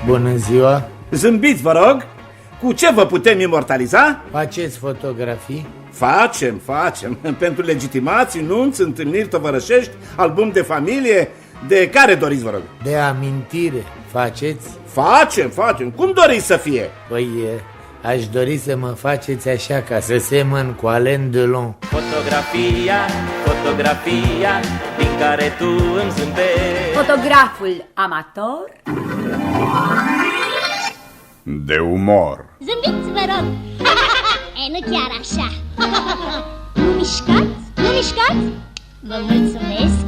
Bună ziua! Zâmbiți, vă rog! Cu ce vă putem imortaliza? Faceți fotografii? Facem. Pentru legitimații, nunți, întâlniri tovărășești, album de familie. De care doriți, vă rog? De amintire faceți? Facem. Cum doriți să fie? Păi, aș dori să mă faceți așa, ca să semăn cu Alain Delon. Fotografia din care tu îmi zâmbești. Fotograful amator de umor. Zâmbiți, vă rog. Nu chiar așa. Nu mișcați. Vă mulțumesc.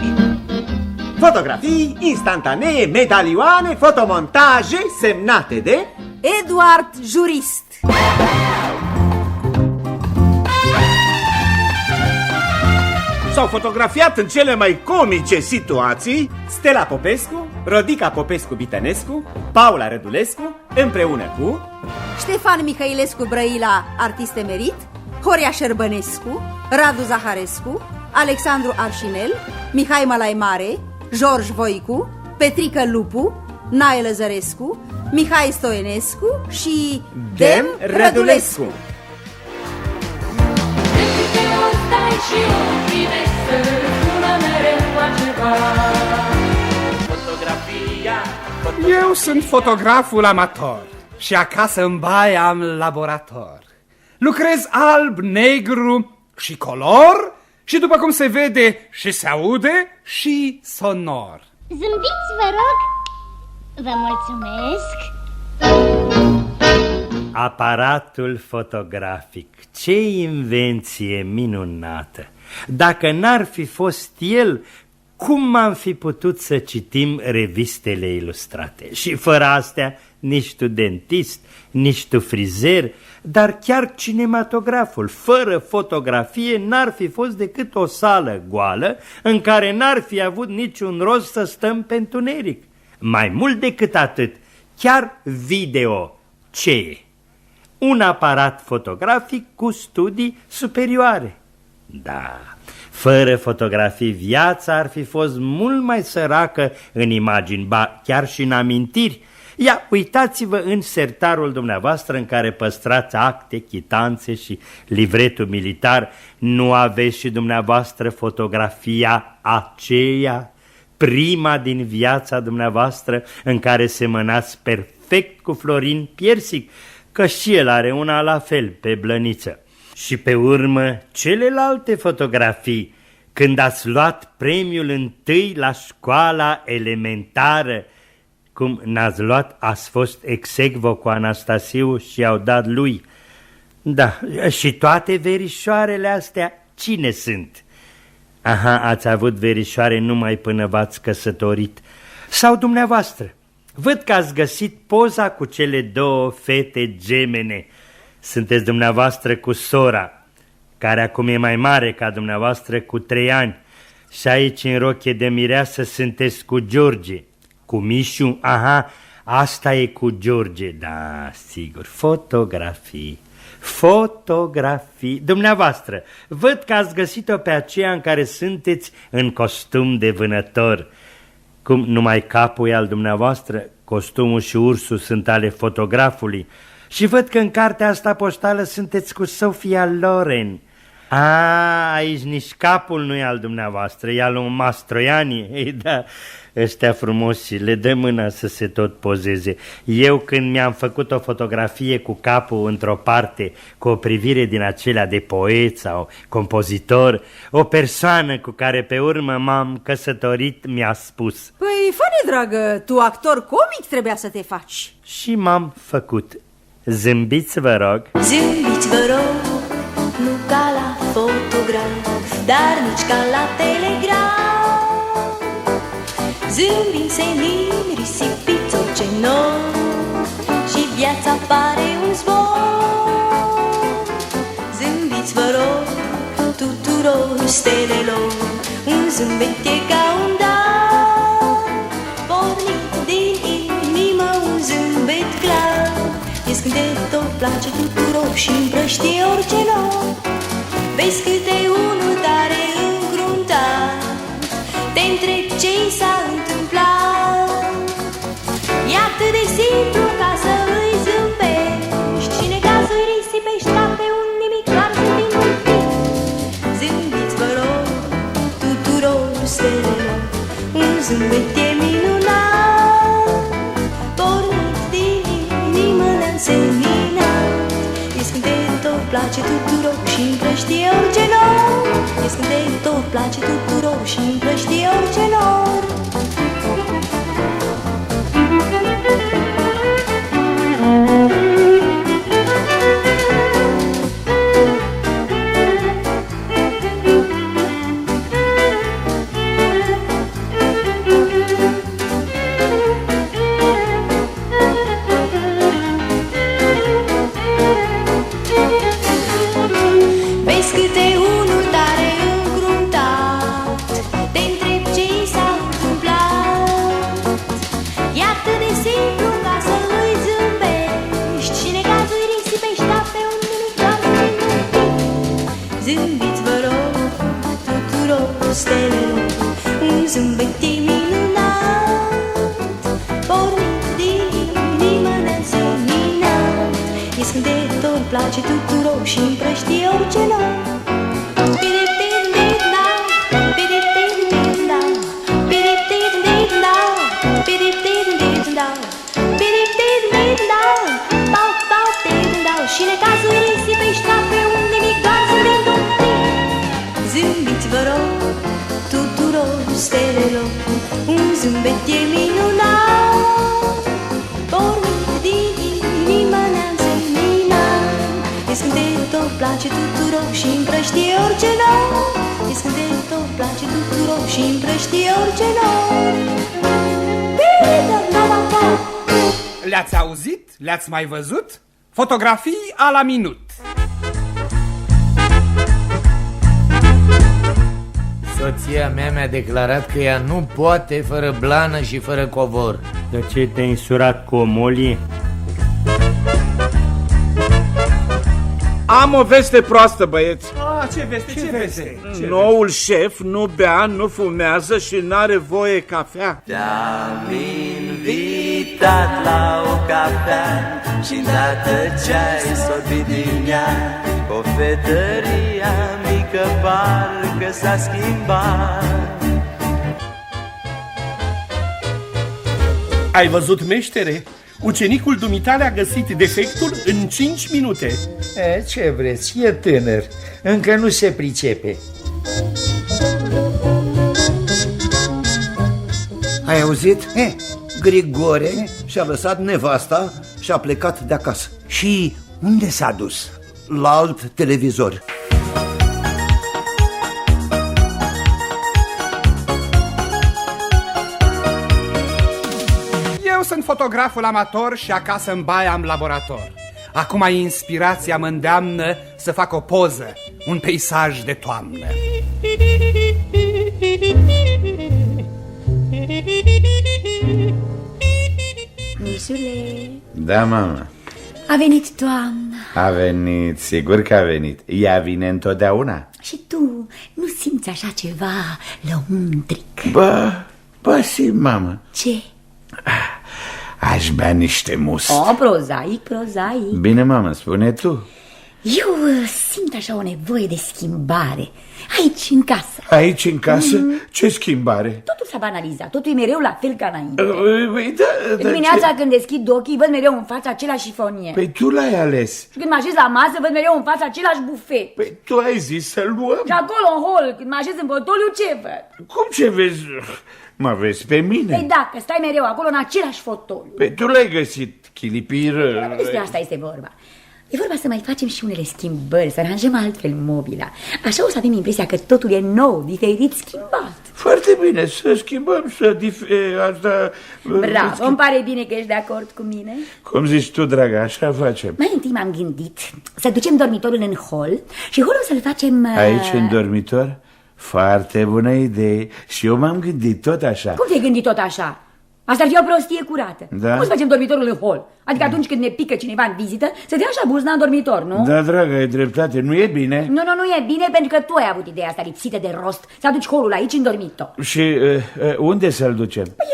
Fotografii instantanee, medalioane, fotomontaje semnate de Eduard Jurist. S-au fotografiat în cele mai comice situații Stella Popescu, Rodica Popescu-Bitănescu, Paula Rădulescu, împreună cu Ștefan Mihailescu Brăila, artist emerit, Horia Șerbănescu, Radu Zaharescu, Alexandru Arșinel, Mihai Malaimare, George Voicu, Petrică Lupu, Nae Lăzărescu, Mihai Stoenescu și Dem Rădulescu. Eu sunt fotograful amator și acasă în baie am laborator. Lucrez alb, negru și color și după cum se vede și se aude și sonor. Zâmbiți, vă rog. Vă mulțumesc. Aparatul fotografic. Ce invenție minunată! Dacă n-ar fi fost el, cum am fi putut să citim revistele ilustrate? Și fără astea, nici tu dentist, nici tu frizer, dar chiar cinematograful, fără fotografie, n-ar fi fost decât o sală goală în care n-ar fi avut niciun rost să stăm pe întuneric. Mai mult decât atât, chiar video, ce e? Un aparat fotografic cu studii superioare. Da, fără fotografii viața ar fi fost mult mai săracă în imagini, ba chiar și în amintiri. Ia, uitați-vă în sertarul dumneavoastră în care păstrați acte, chitanțe și livretul militar. Nu aveți și dumneavoastră fotografia aceea, prima din viața dumneavoastră, în care semănați perfect cu Florin Piersic, că și el are una la fel pe blăniță. Și pe urmă celelalte fotografii, când ați luat premiul întâi la școala elementară. Cum n-ați luat, ați fost execvo cu Anastasiu și i-au dat lui. Da, și toate verișoarele astea, cine sunt? Aha, ați avut verișoare numai până v-ați căsătorit. Sau dumneavoastră, văd că ați găsit poza cu cele două fete gemene. Sunteți dumneavoastră cu sora, care acum e mai mare ca dumneavoastră cu 3 ani. Și aici în roche de mireasă sunteți cu George. Cu Mișu, aha, asta e cu George, da, sigur, fotografii. Dumneavoastră, văd că ați găsit-o pe aceea în care sunteți în costum de vânător. Cum numai capul e al dumneavoastră, costumul și ursul sunt ale fotografului. Și văd că în cartea asta poștală sunteți cu Sofia Loren. Aici nici capul nu e al dumneavoastră, e al lui Mastroianni. Ei, da, ăștia frumoși, le dă mâna să se tot pozeze. Eu când mi-am făcut o fotografie cu capul într-o parte, cu o privire din acelea de poet sau compozitor, o persoană cu care pe urmă m-am căsătorit mi-a spus: Păi, Fane, dragă, tu actor comic trebuia să te faci. Și m-am făcut. Zâmbiți, vă rog. Zâmbiți, vă rog, nu ca la fotograf, dar nici ca la telegraf. Zâmbim senin, risipiți orice nor și viața pare un zbor. Zâmbiți, vă rog, tuturor stelelor, un zâmbet e ca un dar, pornit din inimă, un zâmbet clar. E scântetor, place tuturor și împrăștie orice nor. Vezi câte unul tare încruntat, te întrebi ce-i s-a întâmplat. Iată atât de simplu ca să îi zâmbești și necazul îi risipești ca pe un nimic, doar zâmbind un pic. Zâmbiți, vă rog, tuturor stelelor, un zâmbet e minunat, pornit din inimă neînseminat. E scânteitor, place tuturor și împrăștie orice nor. E scânteitor, place tuturor și împrăștie orice nor. Vezi câte unul tare încruntat, te întreb ce i s-a întâmplat. E atât de simplu ca să îi zâmbești și necazul îi risipești ca pe un nimic, doar zâmbind un pic. Zâmbiți, vă rog, tuturor stelelor, un zâmbet e minunat, pornit din inimă neînseminat. E scânteitor, place tuturor și împrăștie orice nor. Și necazul îi risipești ca pe un nimic, doar zâmbind un pic. Zâmbiți, vă rog, tuturor stelelor, un zâmbet e minunat, pornit din inimă neînseminat. E scânteitor, place tuturor și împrăștie orice nor. E scânteitor, place tuturor și împrăștie orice nor. Le-ați auzit? Le-ați mai văzut? Fotografii a la minut. Soția mea mi-a declarat că ea nu poate fără blană și fără covor. De ce te-ai însurat cu o molie? Am o veste proastă, băieți. Ce veste? Noul șef nu bea, nu fumează și n-are voie cafea. Te-am invitat la o cafea și îndată ce-ai sorbit din ea, cofetăria mică parcă s-a schimbat. Ai văzut, meștere? Ucenicul dumitale a găsit defectul în 5 minute. Ce vreți, e tânăr, încă nu se pricepe. Ai auzit? Grigore și-a lăsat nevasta și a plecat de acasă. Și unde s-a dus? La alt televizor. Eu sunt fotograful amator și acasă în baie am laborator. Acum inspirația mă îndeamnă să fac o poză, un peisaj de toamnă. Mișule, Da, mama. a venit toamna. A venit, sigur că a venit. Ea vine întotdeauna. Și tu nu simți așa ceva lăuntric? Bă, simt, mamă. Ce? Aș bea niște must. Prozaic. Bine, mamă, spune tu. Eu simt așa o nevoie de schimbare. Aici, în casă. Aici, în casă? Ce schimbare? Totul s-a banalizat, totul e mereu la fel ca înainte. Dimineața când deschid ochii, văd mereu în fața același șifonier. Păi tu l-ai ales. Și când mă așez la masă, văd mereu în fața același bufet. Păi tu ai zis să-l luăm. Și acolo, în hol, când mă așez în fotoliu, ce văd? Cum ce vezi? Mă vezi pe mine? Păi da, că stai mereu acolo în același fotoliu. Păi tu l-ai găsit, chilipiră. Despre asta este vorba. E vorba să mai facem și unele schimbări, să aranjăm altfel mobila. Așa o să avem impresia că totul e nou, diferit, schimbat. Foarte bine, să schimbăm, asta... Bravo, îmi pare bine că ești de acord cu mine. Cum zici tu, dragă, așa facem. Mai întâi m-am gândit să ducem dormitorul în hol și holul să-l facem... Aici, în dormitor? Foarte bună idee. Și eu m-am gândit tot așa. Cum te-ai gândit tot așa? Asta ar fi o prostie curată. Da? Cum să facem dormitorul în hol? Adică atunci când ne pică cineva în vizită, să dea așa buzna în dormitor, nu? Da, dragă, ai dreptate, nu e bine? Nu e bine pentru că tu ai avut ideea asta lipsită de rost, să aduci holul aici în dormitor. Și unde să-l ducem? Păi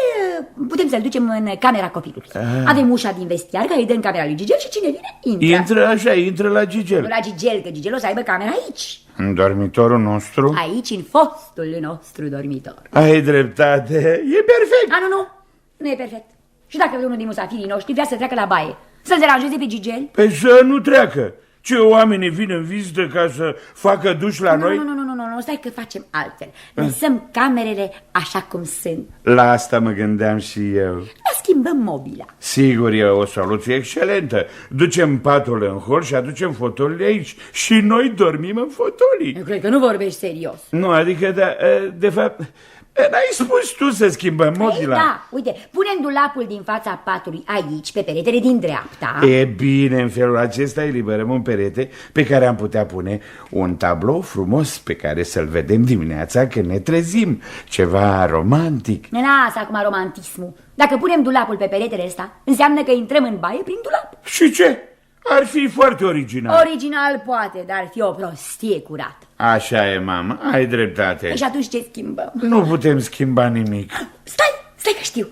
putem să-l ducem în camera copilului. Avem ușa din vestiar care îi dă în camera lui Gigel și cine vine, intră. Intră așa, intră la Gigel. Nu la Gigel, că Gigel o să aibă camera aici. În dormitorul nostru? Aici, în fostul nostru dormitor. Ai dreptate, e perfect. Nu e perfect. Și dacă unul din musafirii noștri vrea să treacă la baie, să-l deranjeze pe Gigel? Păi să nu treacă. Ce, oamenii vin în vizită ca să facă duș la noi? Nu, stai că facem altfel. Lăsăm camerele așa cum sunt. La asta mă gândeam și eu. Schimbăm mobila. Sigur, e o soluție excelentă. Ducem patul în hol și aducem fotolii aici. Și noi dormim în fotolii. Eu cred că nu vorbești serios. Nu, adică, de fapt, n-ai spus tu să schimbăm mobila. Da, uite, punem dulapul din fața patului aici, pe peretele din dreapta. E bine, în felul acesta eliberăm un perete pe care am putea pune un tablou frumos pe care să-l vedem dimineața când ne trezim. Ceva romantic. Ne lasă acum romantismul. Dacă punem dulapul pe peretele ăsta, înseamnă că intrăm în baie prin dulap. Și ce? Ar fi foarte original. Original poate, dar ar fi o prostie curată. Așa e, mama, ai dreptate. Și atunci ce schimbăm? Nu putem schimba nimic. Stai că știu.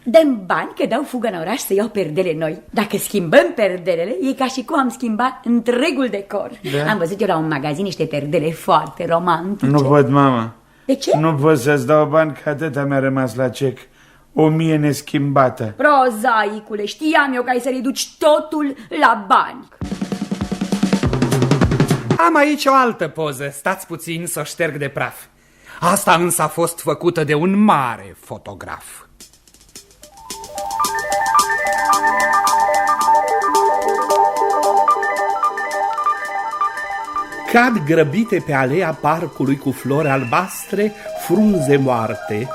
Dăm bani că dau fugă în oraș să iau perdele noi. Dacă schimbăm perdelele, e ca și cum am schimbat întregul decor. Da? Am văzut eu la un magazin niște perdele foarte romantice. Nu pot, mama. De ce? Nu pot să-ți dau bani, că atâta mi-a rămas la cec. 1000 neschimbată. Prozaicule, știam eu că ai să reduci totul la bani. Am aici o altă poză, stați puțin să o șterg de praf. Asta însă a fost făcută de un mare fotograf. Cad grăbite pe alea parcului cu flori albastre, frunze moarte,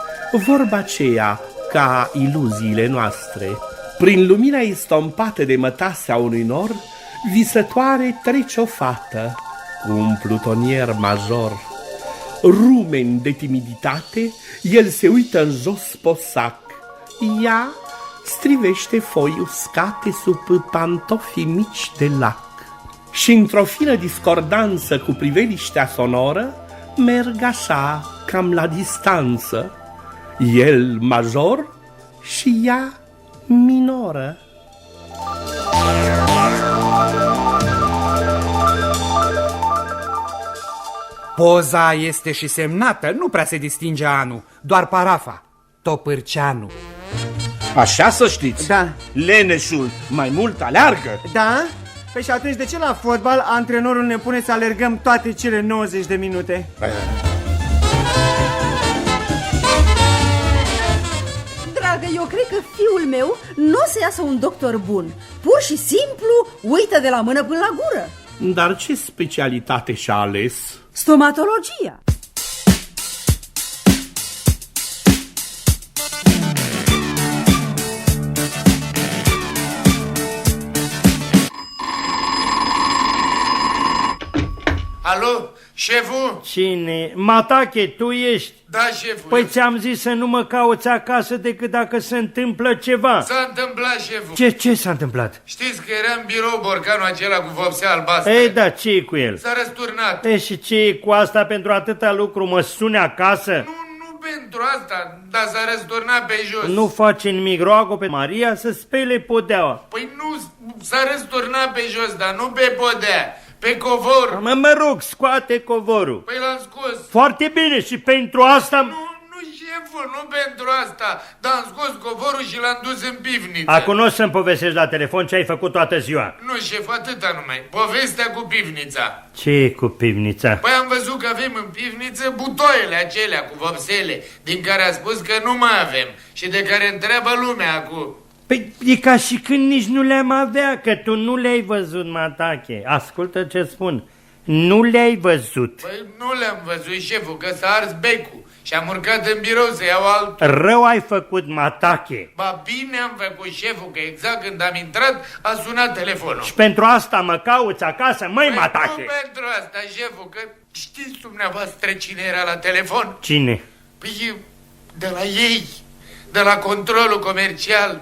vorba aceea ca iluziile noastre. Prin lumina estompată de mătasea unui nor, visătoare trece o fată cu un plutonier major. Rumen de timiditate, el se uită în jos posac. Ea strivește foi uscate sub pantofii mici de lac. Și într-o fină discordanță cu priveliștea sonoră, merg așa, cam la distanță, el major și ea minoră. Poza este și semnată, nu prea se distinge anul, doar parafa, Topârceanu. Așa să știți. Da. Leneșul mai mult aleargă. Da? Păi și atunci de ce la fotbal antrenorul ne pune să alergăm toate cele 90 de minute? Dragă, eu cred că fiul meu nu o să iasă un doctor bun. Pur și simplu uită de la mână până la gură. Dar ce specialitate și-a ales? Stomatologia. Alo, șeful? Cine? Matache, tu ești? Da, șeful. Păi ți-am zis să nu mă cauți acasă decât dacă se întâmplă ceva. S-a întâmplat, șeful. Ce s-a întâmplat? Știți că era în birou borcanul acela cu vopsea albastră? Ei, da, ce-i cu el? S-a răsturnat. E, și ce-i cu asta pentru atâta lucru? Mă sune acasă? Nu pentru asta, dar s-a răsturnat pe jos. Nu face nimic, roagă pe Maria să spele podeaua. Păi nu, s-a răsturnat pe jos, dar nu pe podea. Pe covor. Mă rog, scoate covorul. Păi l-am scos. Foarte bine, și pentru asta... Nu, șeful, nu pentru asta. Dar am scos covorul și l-am dus în pivniță. Acum nu o să-mi povestești la telefon ce ai făcut toată ziua. Nu, șef, atâta numai. Povestea cu pivnița. Ce e cu pivnița? Păi am văzut că avem în pivniță butoiele acelea cu vopsele, din care a spus că nu mai avem și de care întreabă lumea acum. Păi e ca și când nici nu le-am avea, că tu nu le-ai văzut, Matache. Ascultă ce spun. Nu le-ai văzut. Păi nu le-am văzut, șeful, că s-a ars becul și am urcat în birou să iau altul. Rău ai făcut, Matache. Ba bine am făcut, șeful, că exact când am intrat a sunat telefonul. Și pentru asta mă cauți acasă, măi, Păi Matache. nu pentru asta, șeful, că știți dumneavoastră cine era la telefon? Cine? Păi de la ei, de la controlul comercial,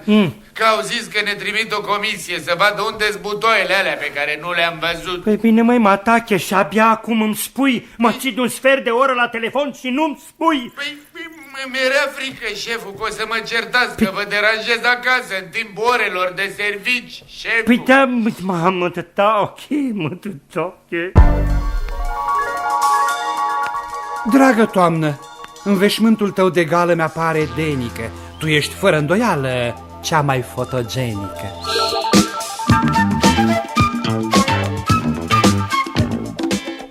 că au zis că ne trimit o comisie să vadă unde-s butoaiele alea pe care nu le-am văzut. Păi bine, măi, Matache, și abia acum îmi spui, mă ții de un sfert de oră la telefon și nu-mi spui. Păi Mi-era frică, șeful, că o să mă certați, că vă deranjez acasă în timpul orelor de servici, șeful. Păi da, mamă, ok, Dragă toamnă, în veșmântul tău de gală mi-apare denică. Tu ești fără îndoială cea mai fotogenică.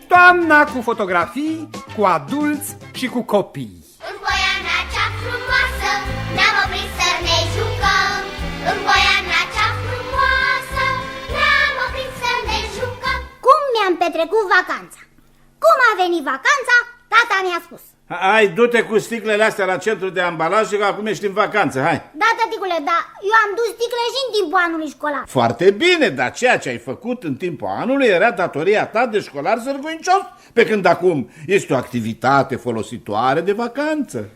Toamna cu fotografii, cu adulți și cu copii. În Poiana cea frumoasă ne-am oprit să ne jucăm. În Poiana cea frumoasă ne-am oprit să ne jucăm. Cum mi-am petrecut vacanța? Cum a venit vacanța? Tata mi-a spus. Hai, du-te cu sticlele astea la centru de ambalaje, că acum ești în vacanță, hai. Da, tăticule, dar eu am dus sticle și în timpul anului școlar. Foarte bine, dar ceea ce ai făcut în timpul anului era datoria ta de școlar sârguincios, pe când acum este o activitate folositoare de vacanță.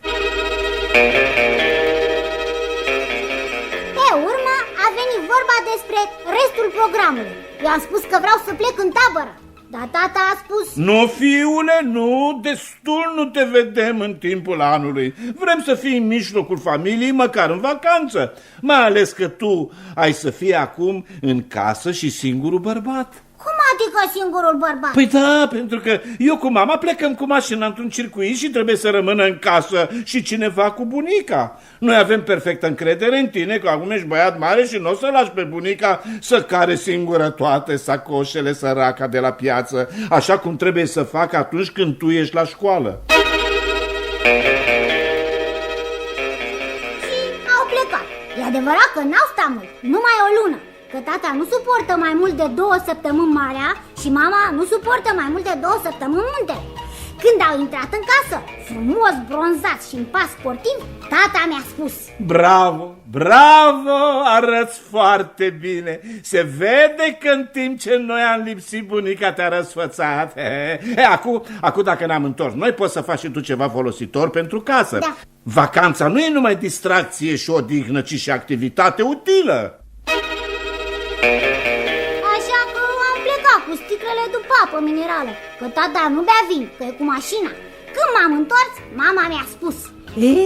Pe urmă a venit vorba despre restul programului. Eu am spus că vreau să plec în tabără. Dar tata a spus... Nu, fiule, nu, destul nu te vedem în timpul anului. Vrem să fii în mijlocul familiei, măcar în vacanță. Mai ales că tu ai să fii acum în casă și singurul bărbat. Cum adică singurul bărbat? Păi da, pentru că eu cu mama plecăm cu mașina într-un circuit și trebuie să rămână în casă și cineva cu bunica. Noi avem perfectă încredere în tine, că acum ești băiat mare și nu o să lași pe bunica să care singură toate sacoșele săraca de la piață, așa cum trebuie să facă atunci când tu ești la școală. Și au plecat. E adevărat că n-au stat mult, numai o lună. Că tata nu suportă mai mult de 2 săptămâni marea și mama nu suportă mai mult de 2 săptămâni muntele. Când au intrat în casă, frumos bronzați și în pas sportiv, tata mi-a spus: Bravo, bravo, arăți foarte bine. Se vede că în timp ce noi am lipsit, bunica te-a răsfățat. Acum dacă ne-am întors, noi poți să faci și tu ceva folositor pentru casă. Da. Vacanța nu e numai distracție și odihnă, ci și activitate utilă. Așa că am plecat cu sticlele după apă minerală, că tata nu bea vin, că e cu mașina. Când m-am întors, mama mi-a spus: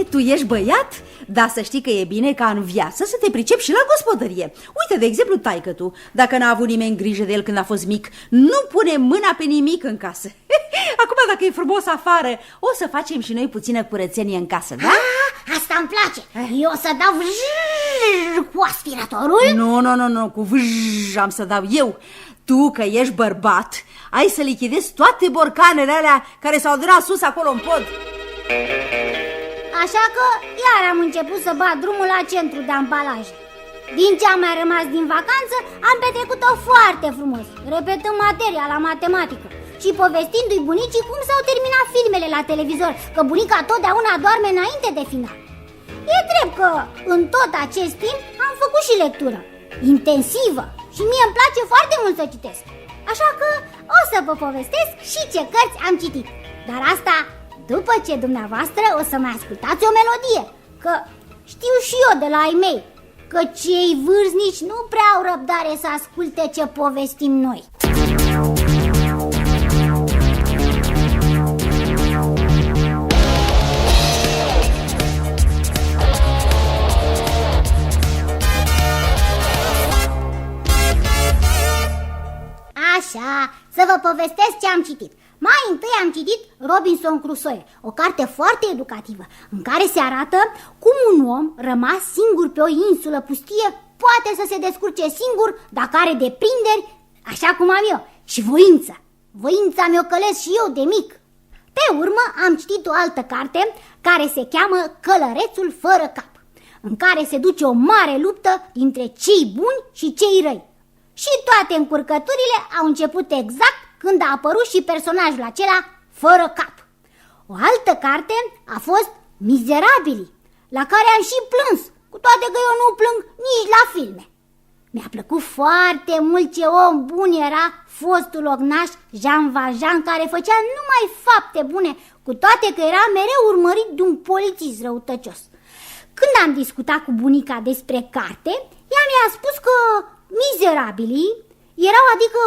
Tu ești băiat? Dar să știi că e bine ca în viață să te pricepi și la gospodărie. Uite, de exemplu, taică-tu, dacă n-a avut nimeni grijă de el când a fost mic, nu pune mâna pe nimic în casă. Acum, dacă e frumos afară, o să facem și noi puțină curățenie în casă, da? Asta îmi place. Eu o să dau cu aspiratorul? Nu, cu vâj am să dau eu. Tu, că ești bărbat, ai să lichidezi toate borcanele alea care s-au adunat sus acolo în pod. Așa că iar am început să bat drumul la centru de ambalaje. Din ce am mai rămas din vacanță, am petrecut-o foarte frumos, repetând materia la matematică și povestindu-i bunicii cum s-au terminat filmele la televizor, că bunica totdeauna doarme înainte de final. E drept că în tot acest timp am făcut și lectură intensivă și mie îmi place foarte mult să citesc. Așa că o să vă povestesc și ce cărți am citit. Dar asta după ce dumneavoastră o să mai ascultați o melodie, că știu și eu de la ai mei că cei vârstnici nu prea au răbdare să asculte ce povestim noi. Așa, să vă povestesc ce am citit. Mai întâi am citit Robinson Crusoe, o carte foarte educativă, în care se arată cum un om rămas singur pe o insulă pustie poate să se descurce singur dacă are deprinderi, așa cum am eu, și voință. Voința mi-o călesc și eu de mic. Pe urmă am citit o altă carte care se cheamă Călărețul fără cap, în care se duce o mare luptă dintre cei buni și cei răi. Și toate încurcăturile au început exact când a apărut și personajul acela fără cap. O altă carte a fost Mizerabilii, la care am și plâns, cu toate că eu nu plâng nici la filme. Mi-a plăcut foarte mult ce om bun era fostul ognaș Jean Valjean, care făcea numai fapte bune, cu toate că era mereu urmărit de un polițist răutăcios. Când am discutat cu bunica despre carte, ea mi-a spus că Mizerabilii erau adică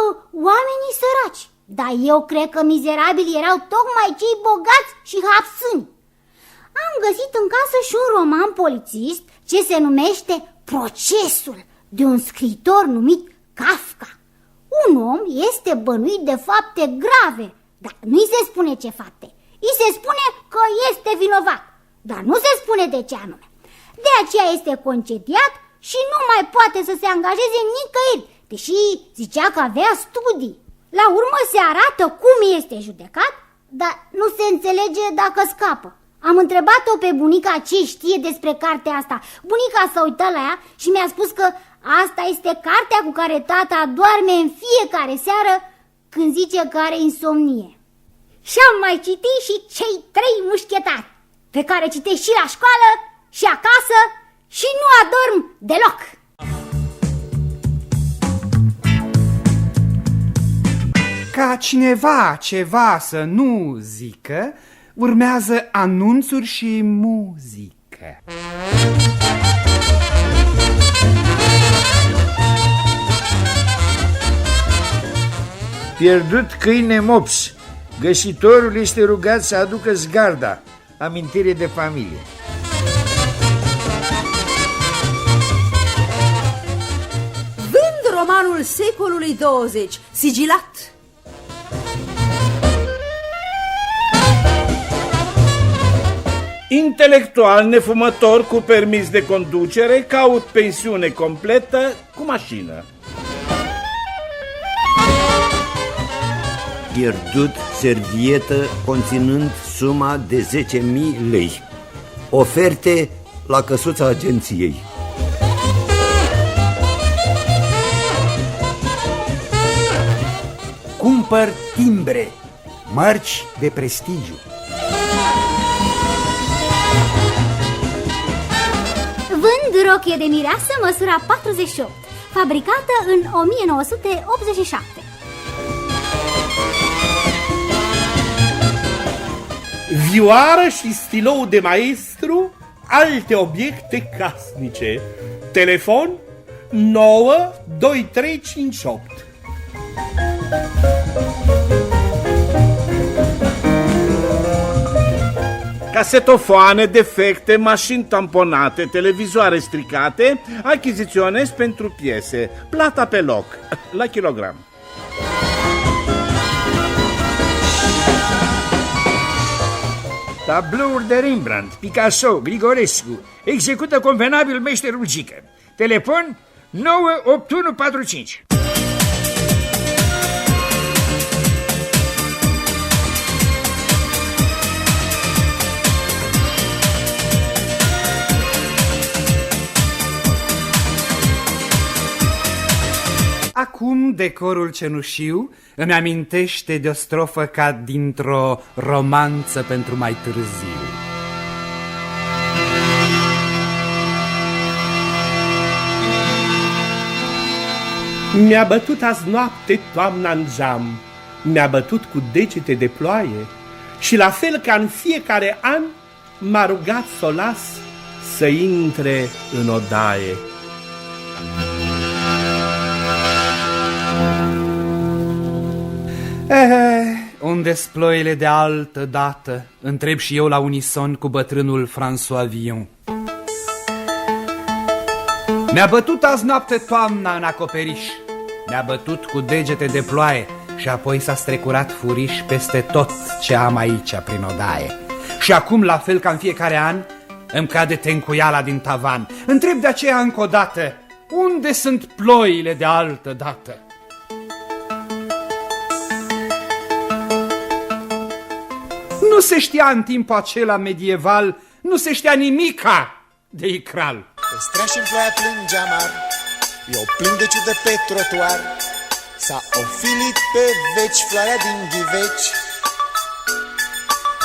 oamenii săraci, dar eu cred că mizerabilii erau tocmai cei bogați și hapsâni. Am găsit în casă și un roman polițist ce se numește Procesul, de un scriitor numit Kafka. Un om este bănuit de fapte grave, dar nu-i se spune ce fapte. Îi se spune că este vinovat, dar nu se spune de ce anume. De aceea este concediat și nu mai poate să se angajeze nicăieri, deși zicea că avea studii. La urmă se arată cum este judecat, dar nu se înțelege dacă scapă. Am întrebat-o pe bunica ce știe despre cartea asta. Bunica s-a uitat la ea și mi-a spus că asta este cartea cu care tata doarme în fiecare seară când zice că are insomnie. Și am mai citit și Cei 3 mușchetari, pe care citesc și la școală și acasă și nu adorm deloc. Ca cineva ceva să nu zică, urmează anunțuri și muzică. Pierdut câine mops. Găsitorul este rugat să aducă zgarda, amintire de familie. Vând romanul secolului 20, sigilat. Intelectual nefumător cu permis de conducere, caut pensiune completă cu mașină. Pierdut servietă conținând suma de 10.000 lei. Oferte la căsuța agenției. Cumpăr timbre, mărci de prestigiu. Vând rochie de mireasă măsura 48, fabricată în 1987. Vioară și stilou de maestru, alte obiecte casnice. Telefon 92358. Casetofoane defecte, mașini tamponate, televizoare stricate, achiziționez pentru piese, plata pe loc, la kilogram. Tablouri de Rembrandt, Picasso, Grigorescu. Execută convenabil meșterul Gică. Telefon 98145. Acum decorul cenușiu îmi amintește de o strofă ca dintr-o romanță pentru mai târziu. Mi-a bătut azi noapte toamna în geam, mi-a bătut cu degete de ploaie și la fel ca în fiecare an m-a rugat să o las să intre în odaie. Unde-s ploile de altă dată? Întreb și eu la unison cu bătrânul François Villon. Mi-a bătut azi noapte toamna în acoperiș, mi-a bătut cu degete de ploaie și apoi s-a strecurat furiș peste tot ce am aici prin odaie. Și acum, la fel ca în fiecare an, îmi cade tencuiala din tavan. Întreb de aceea încă o dată, unde sunt ploile de altă dată? Nu se știa în timpul acela medieval, nu se știa nimica de icral. Păstrea și-n ploaia plânge amar, eu plâng de ciudă pe trotuar. S-a ofilit pe veci floarea din ghiveci.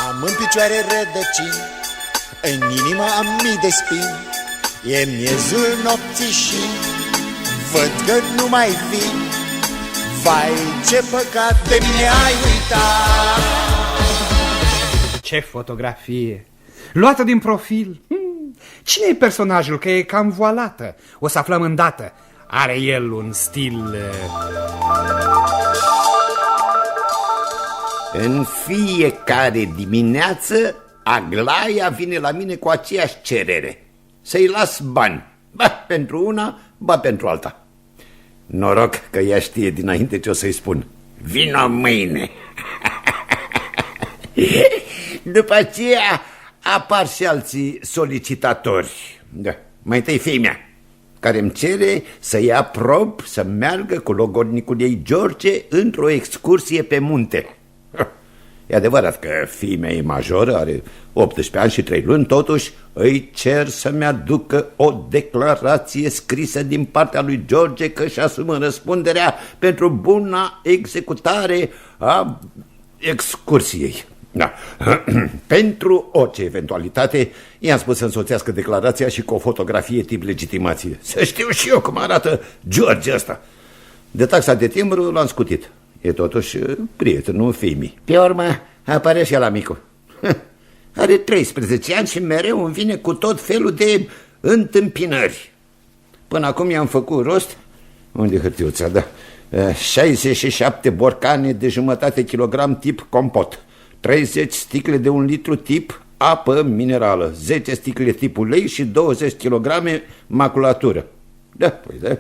Am în picioare rădăcini, în inimă am mii de spini. E miezul nopții și văd că nu mai vin. Vai, ce păcat de mine ai uitat. Ce fotografie! Luată din profil. Cine-i personajul? Că e cam voalată. O să aflăm îndată. Are el un stil... În fiecare dimineață Aglaia vine la mine cu aceeași cerere. Să-i las bani, ba pentru una, ba pentru alta. Noroc că ea știe dinainte ce o să-i spun. Vino mâine. După aceea apar și alții solicitatori. Da. Mai întâi femeia, care îmi cere să-i aprob să meargă cu logodnicul ei George într-o excursie pe munte. E adevărat că femeia e majoră, are 18 ani și 3 luni, totuși îi cer să-mi aducă o declarație scrisă din partea lui George că își asumă răspunderea pentru buna executare a excursiei. Da. Pentru orice eventualitate, i-am spus să însoțească declarația și cu o fotografie tip legitimație. Să știu și eu cum arată George ăsta. De taxa de timbru l-am scutit. E totuși prietenul fiimii. Pe urmă apare și la micu. Are 13 ani și mereu îmi vine cu tot felul de întâmpinări. Până acum i-am făcut rost. Unde hârtiuța, da? 67 borcane de jumătate kilogram tip compot, 30 sticle de 1 litru tip apă minerală, 10 sticle tip ulei și 20 kg maculatură. Da, păi da.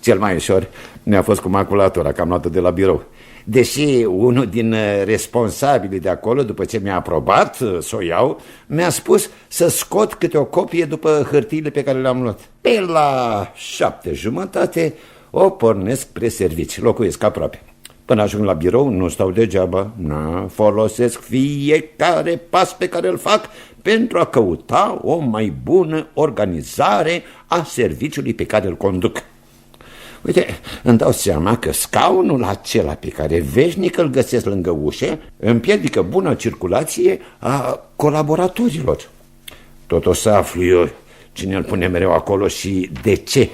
Cel mai ușor ne-a fost cu maculatura, că am luat-o de la birou. Deși unul din responsabilii de acolo, după ce mi-a aprobat să o iau, mi-a spus să scot câte o copie după hârtiile pe care le-am luat. Pe la 7:30 o pornesc spre servici, locuiesc aproape. Până ajung la birou, nu stau degeaba, folosesc fiecare pas pe care îl fac pentru a căuta o mai bună organizare a serviciului pe care îl conduc. Uite, îmi dau seama că scaunul acela pe care veșnic îl găsesc lângă ușă împiedică bună circulație a colaboratorilor. Tot o să aflu eu cine îl pune mereu acolo și de ce.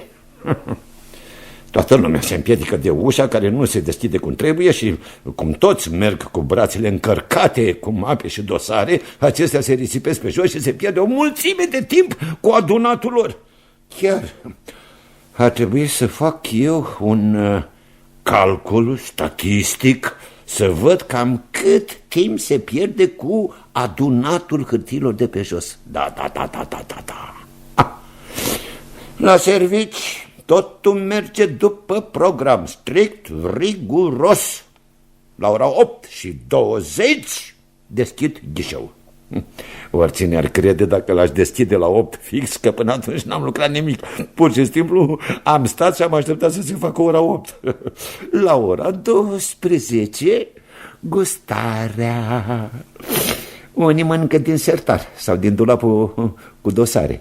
Toată lumea se împiedică de ușa care nu se deschide cum trebuie și cum toți merg cu brațele încărcate cu mape și dosare, acestea se risipesc pe jos și se pierde o mulțime de timp cu adunatul lor. Chiar ar trebui să fac eu un calcul statistic să văd cam cât timp se pierde cu adunatul hârtiilor de pe jos. Da. La servici totul merge după program, strict, riguros. La ora 8:20 deschid ghișeul. Oricine ar crede dacă l-aș deschide la 8 fix, că până atunci n-am lucrat nimic. Pur și simplu am stat și am așteptat să se facă ora 8. La ora 12, gustarea. Unii mănâncă din sertar sau din dulapul cu dosare.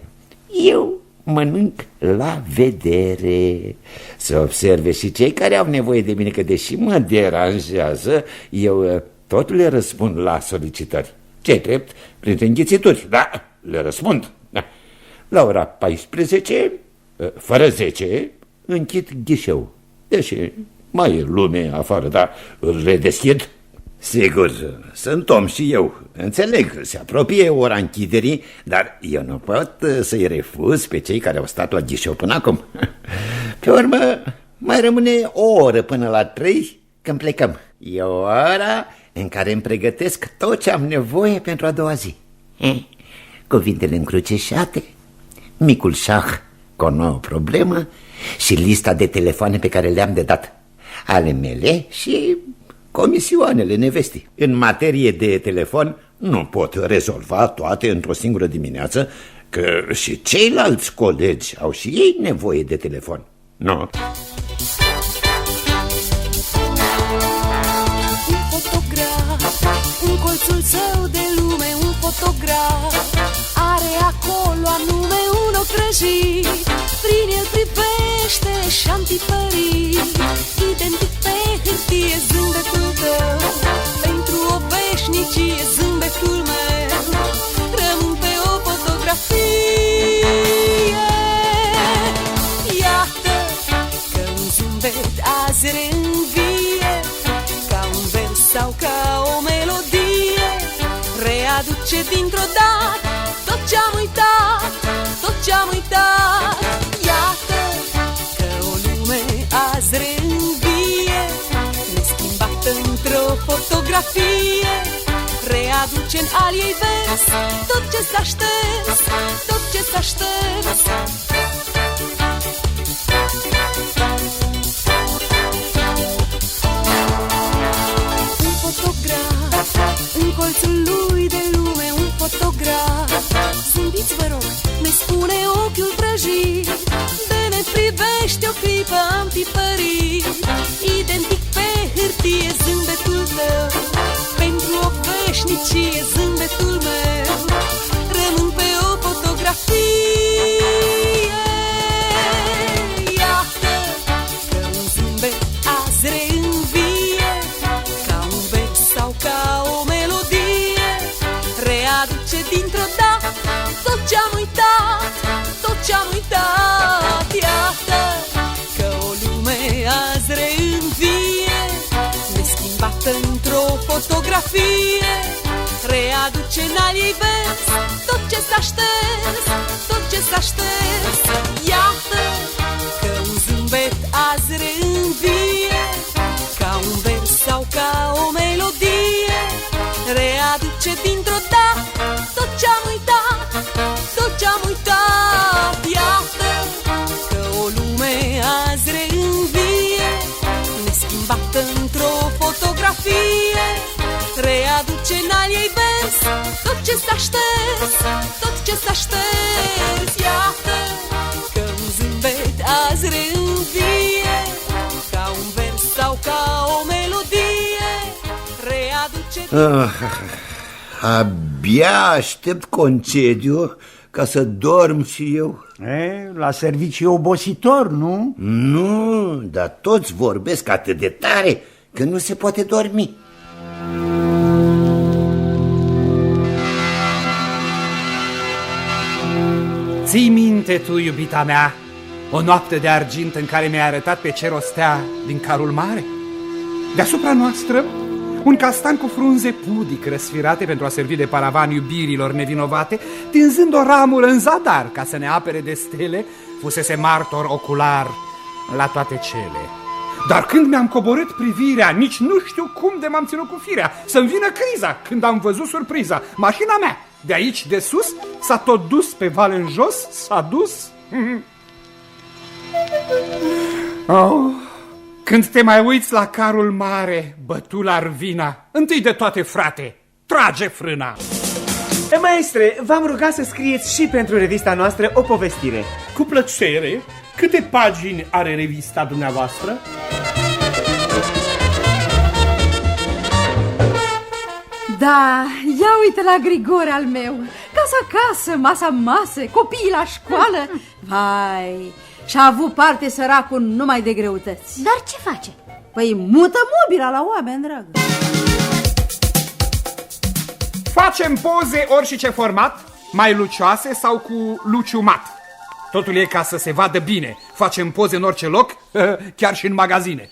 Eu mănânc la vedere. Să observe și cei care au nevoie de mine, că deși mă deranjează, eu tot le răspund la solicitări. Ce drept, printre înghițituri, da, le răspund. Da. La ora 14, fără 10, închid ghișeul. Deși mai e lume afară, dar îl redeschid. Sigur, sunt om și eu, înțeleg, se apropie ora închiderii, dar eu nu pot să-i refuz pe cei care au stat la ghișeu până acum. Pe urmă, mai rămâne o oră până la 3 când plecăm. E o oră în care îmi pregătesc tot ce am nevoie pentru a doua zi. Cuvintele încrucișate, micul șah cu o nouă problemă și lista de telefoane pe care le-am de dat, ale mele și comisioanele nevestii. În materie de telefon nu pot rezolva toate într-o singură dimineață, că și ceilalți colegi au și ei nevoie de telefon. Nu? În colțul său de lume un fotograf are acolo anume un otrăjit. Prin el privește și-am tipărit identic pe hârtie zâmbetul tău. Pentru o veșnicie zâmbetul meu rămân pe o fotografie. Iată că un zâmbet azi reînvie, ca un vers sau ca o melodie, readuce dintr-o dată tot ce-am uitat, tot ce-am uitat. Iată că o lume azi reînvie, neschimbat într-o fotografie, readuce readuce în al ei vers tot ce s-a șters, tot ce s-a șters. Un fotograf în colțul lui de lume, un fotograf. Zâmbiți, vă rog, ne spune ochiul vrăjit, de ne privește o clipă am tipărit. Identic pe hârtie zâmbetul tău, pentru o veșnicie zâmbetul meu. Rămân pe o fotografie. Iată că un zâmbet azi reînvie, ca un vers sau ca o melodie, readuce dintr-o dată tot ce-am uitat, tot ce-am uitat. Iată că o lume azi reînvie, neschimbată într-o fotografie, readuce în al ei vers tot ce s-a șters, tot ce s-a șters. Iată că un zâmbet azi reînvie, ca un vers sau ca o melodie, readuce dintr-o dată tot ce-am uitat, tot ce-am uitat. Iată că o lume azi reînvie, neschimbată într-o fotografie, readuce în al ei vers tot ce s-a șters, tot ce s-a șters. Iată că un zâmbet azi reînvie, ca un vers sau ca o melodie, readuce... Abia aștept concediu ca să dorm și eu. La serviciu e obositor, nu? Nu, dar toți vorbesc atât de tare că nu se poate dormi. Ții minte tu, iubita mea, o noapte de argint în care mi-ai arătat pe cer o stea din Carul Mare? Deasupra noastră, un castan cu frunze pudic răsfirate pentru a servi de paravan iubirilor nevinovate, tinzând o ramură în zadar ca să ne apere de stele, fusese martor ocular la toate cele. Dar când mi-am coborât privirea, nici nu știu cum de m-am ținut cu firea să-mi vină criza când am văzut surpriza. Mașina mea, de aici de sus, s-a tot dus pe vale în jos, s-a dus... Oh... Când te mai uiți la Carul Mare, bătul Arvina, întâi de toate, frate, trage frâna! Maestre, v-am rugat să scrieți și pentru revista noastră o povestire. Cu plăcere. Câte pagini are revista dumneavoastră? Da, ia uite la Grigore al meu. Casa acasă, masa masă, copiii la școală. Vai, și-a avut parte săracul numai de greutăți. Dar ce face? Păi mută mobila la oameni, dragă. Facem poze ori și ce format, mai lucioase sau cu luciumat. Totul e ca să se vadă bine. Facem poze în orice loc, chiar și în magazine.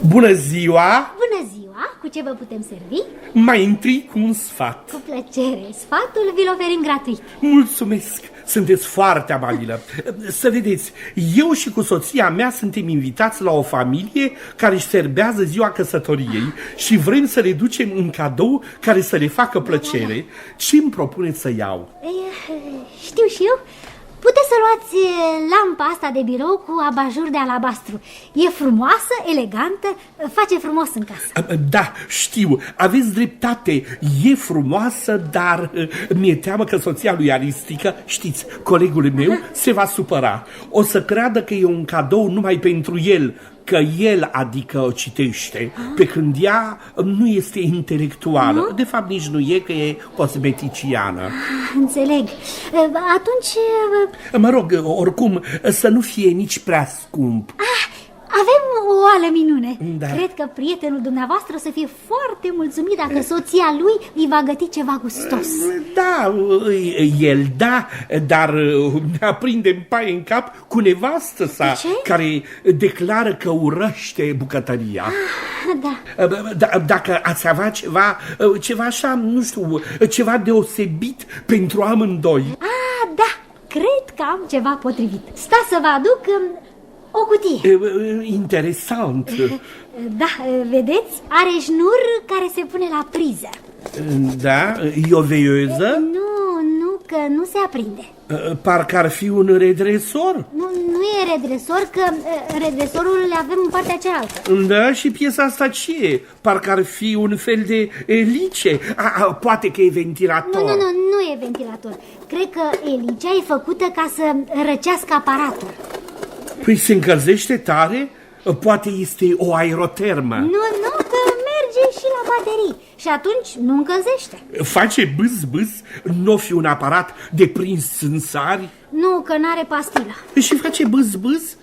Bună ziua! Bună ziua! Cu ce vă putem servi? Mai întâi cu un sfat. Cu plăcere. Sfatul vi-l oferim gratuit. Mulțumesc! Sunteți foarte amabilă. Să vedeți, eu și cu soția mea suntem invitați la o familie care își serbează ziua căsătoriei și vrem să le ducem un cadou care să le facă plăcere. Ce-mi propuneți să iau? Știu și eu. Puteți să luați lampa asta de birou cu abajur de alabastru. E frumoasă, elegantă, face frumos în casă. Da, știu, aveți dreptate, e frumoasă, dar mi-e teamă că soția lui Aristică, știți, colegul meu, se va supăra. O să creadă că e un cadou numai pentru el, că el, adică, o citește, pe când ea nu este intelectuală. De fapt, nici nu e, că e cosmeticiană. Înțeleg. Atunci... Mă rog, oricum, să nu fie nici prea scump. Avem o altă minune. Da. Cred că prietenul dumneavoastră o să fie foarte mulțumit dacă soția lui îi va găti ceva gustos. Da, el da, dar ne aprinde în paie în cap cu nevastă sa, care declară că urăște bucătăria. Da. Dacă ați avea ceva așa, nu știu, ceva deosebit pentru amândoi. Da, cred că am ceva potrivit. Sta să vă aduc o cutie. Interesant. Da, vedeți? Are șnur care se pune la priză. Da? E o veiouză? Nu, că nu se aprinde. Parcă ar fi un redresor. Nu e redresor, că redresorul le avem în partea cealaltă. Da, și piesa asta ce e? Parcă ar fi un fel de elice. Poate că e ventilator. Nu e ventilator. Cred că elicea e făcută ca să răcească aparatul. Păi se încălzește tare? Poate este o aerotermă. Nu, că merge și la baterii. Și atunci nu încălzește. Face bâz, n-o fi un aparat de prins în sari? Nu, că n-are pastilă. Și face bâz?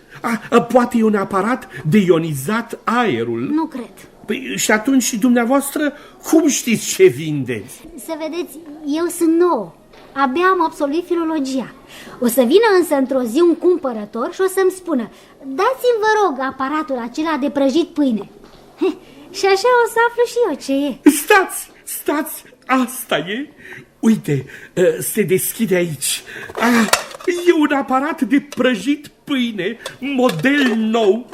Poate e un aparat de ionizat aerul? Nu cred. Păi, și atunci dumneavoastră cum știți ce vindeți? Să vedeți, eu sunt nouă. Abia am absolvit filologia. O să vină însă într-o zi un cumpărător și o să-mi spună: dați-mi, vă rog, aparatul acela de prăjit pâine. Și așa o să aflu și eu ce e. Stați, asta e. Uite, se deschide aici. E un aparat de prăjit pâine, model nou.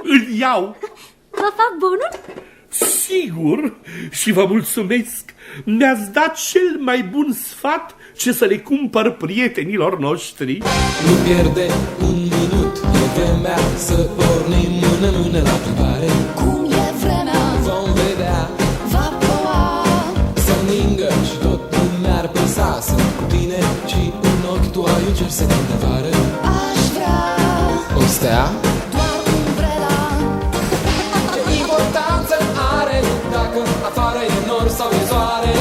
Îl iau. Vă fac bonul? Sigur, și vă mulțumesc. Mi-ați dat cel mai bun sfat ce să le cumpăr prietenilor noștri. Nu pierde un minut, e vremea să pornim mână la plimbare. Cum e vremea? Vom vedea, va ploua. să ningă și tot nu mi-ar păsa. Sunt cu tine și în ochi tu ai un cer senin de vară. Aș vrea o stea, doar umbrela. ce importanță are dacă afară e nor sau e soare,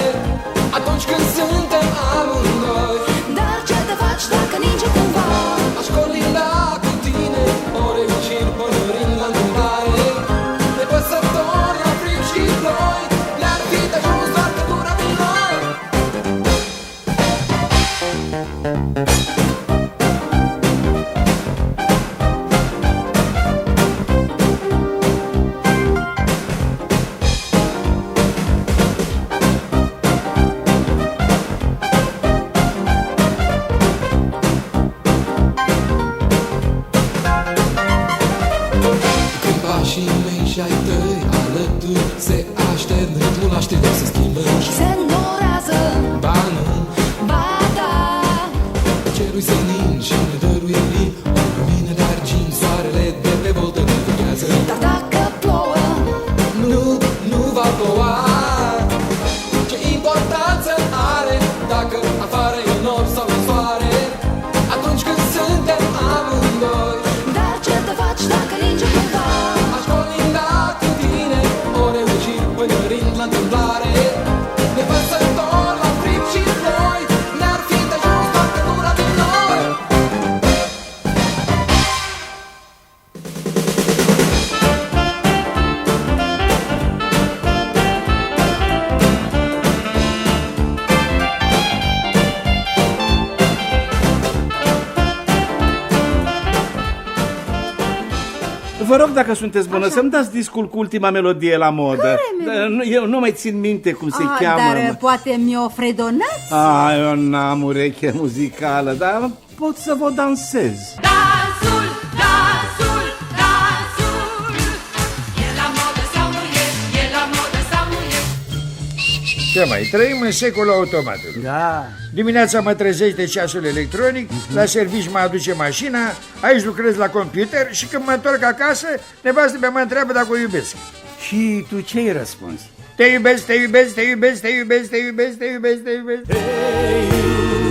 atunci când suntem amândoi. Dar ce te faci dacă ninge cumva? Aș colinda cu tine ore și pânărind la întâmplare. Nepăsător la frig și ploi, ne-ar fi de ajuns doar că dura din noi. Pașii mei și ai tăi alături se aștern, ritmul aștept se schimbă și se înnorează. Ba nu, ba da. cerul senin și ne dăruie plin o lumină de argint, soarele de pe voltă ne lucrează. Dar dacă plouă, nu va ploua. Ce importanță are dacă afară e nor sau e soare, atunci când suntem amândoi. dar ce te faci dacă ninge cumva? Aș colinda cu tine ore și pânărind la întâmplare. Nepăsător la frig și ploi, ne-ar fi de ajuns doar că dura din noi. Vă rog, dacă sunteți bună, să-mi dați discul cu ultima melodie la modă. Care Eu nu mai țin minte cum se cheamă. Dar poate mi-o fredonați? Eu n-am ureche muzicală, dar pot să vă dansez. Dansul, dansul, dansul. E la modă sau nu e? E la modă sau nu e? Ce mai, trăim în secolul automatului. Da. Dimineața mă trezește ceasul electronic, la servici mă aduce mașina, aici lucrez la computer și când mă întorc acasă, nevastă mea mă întreabă dacă o iubesc. Și tu ce-ai răspuns? Te iubesc, te iubesc, te iubesc, te iubesc, te iubesc, te iubesc, te iubesc. Te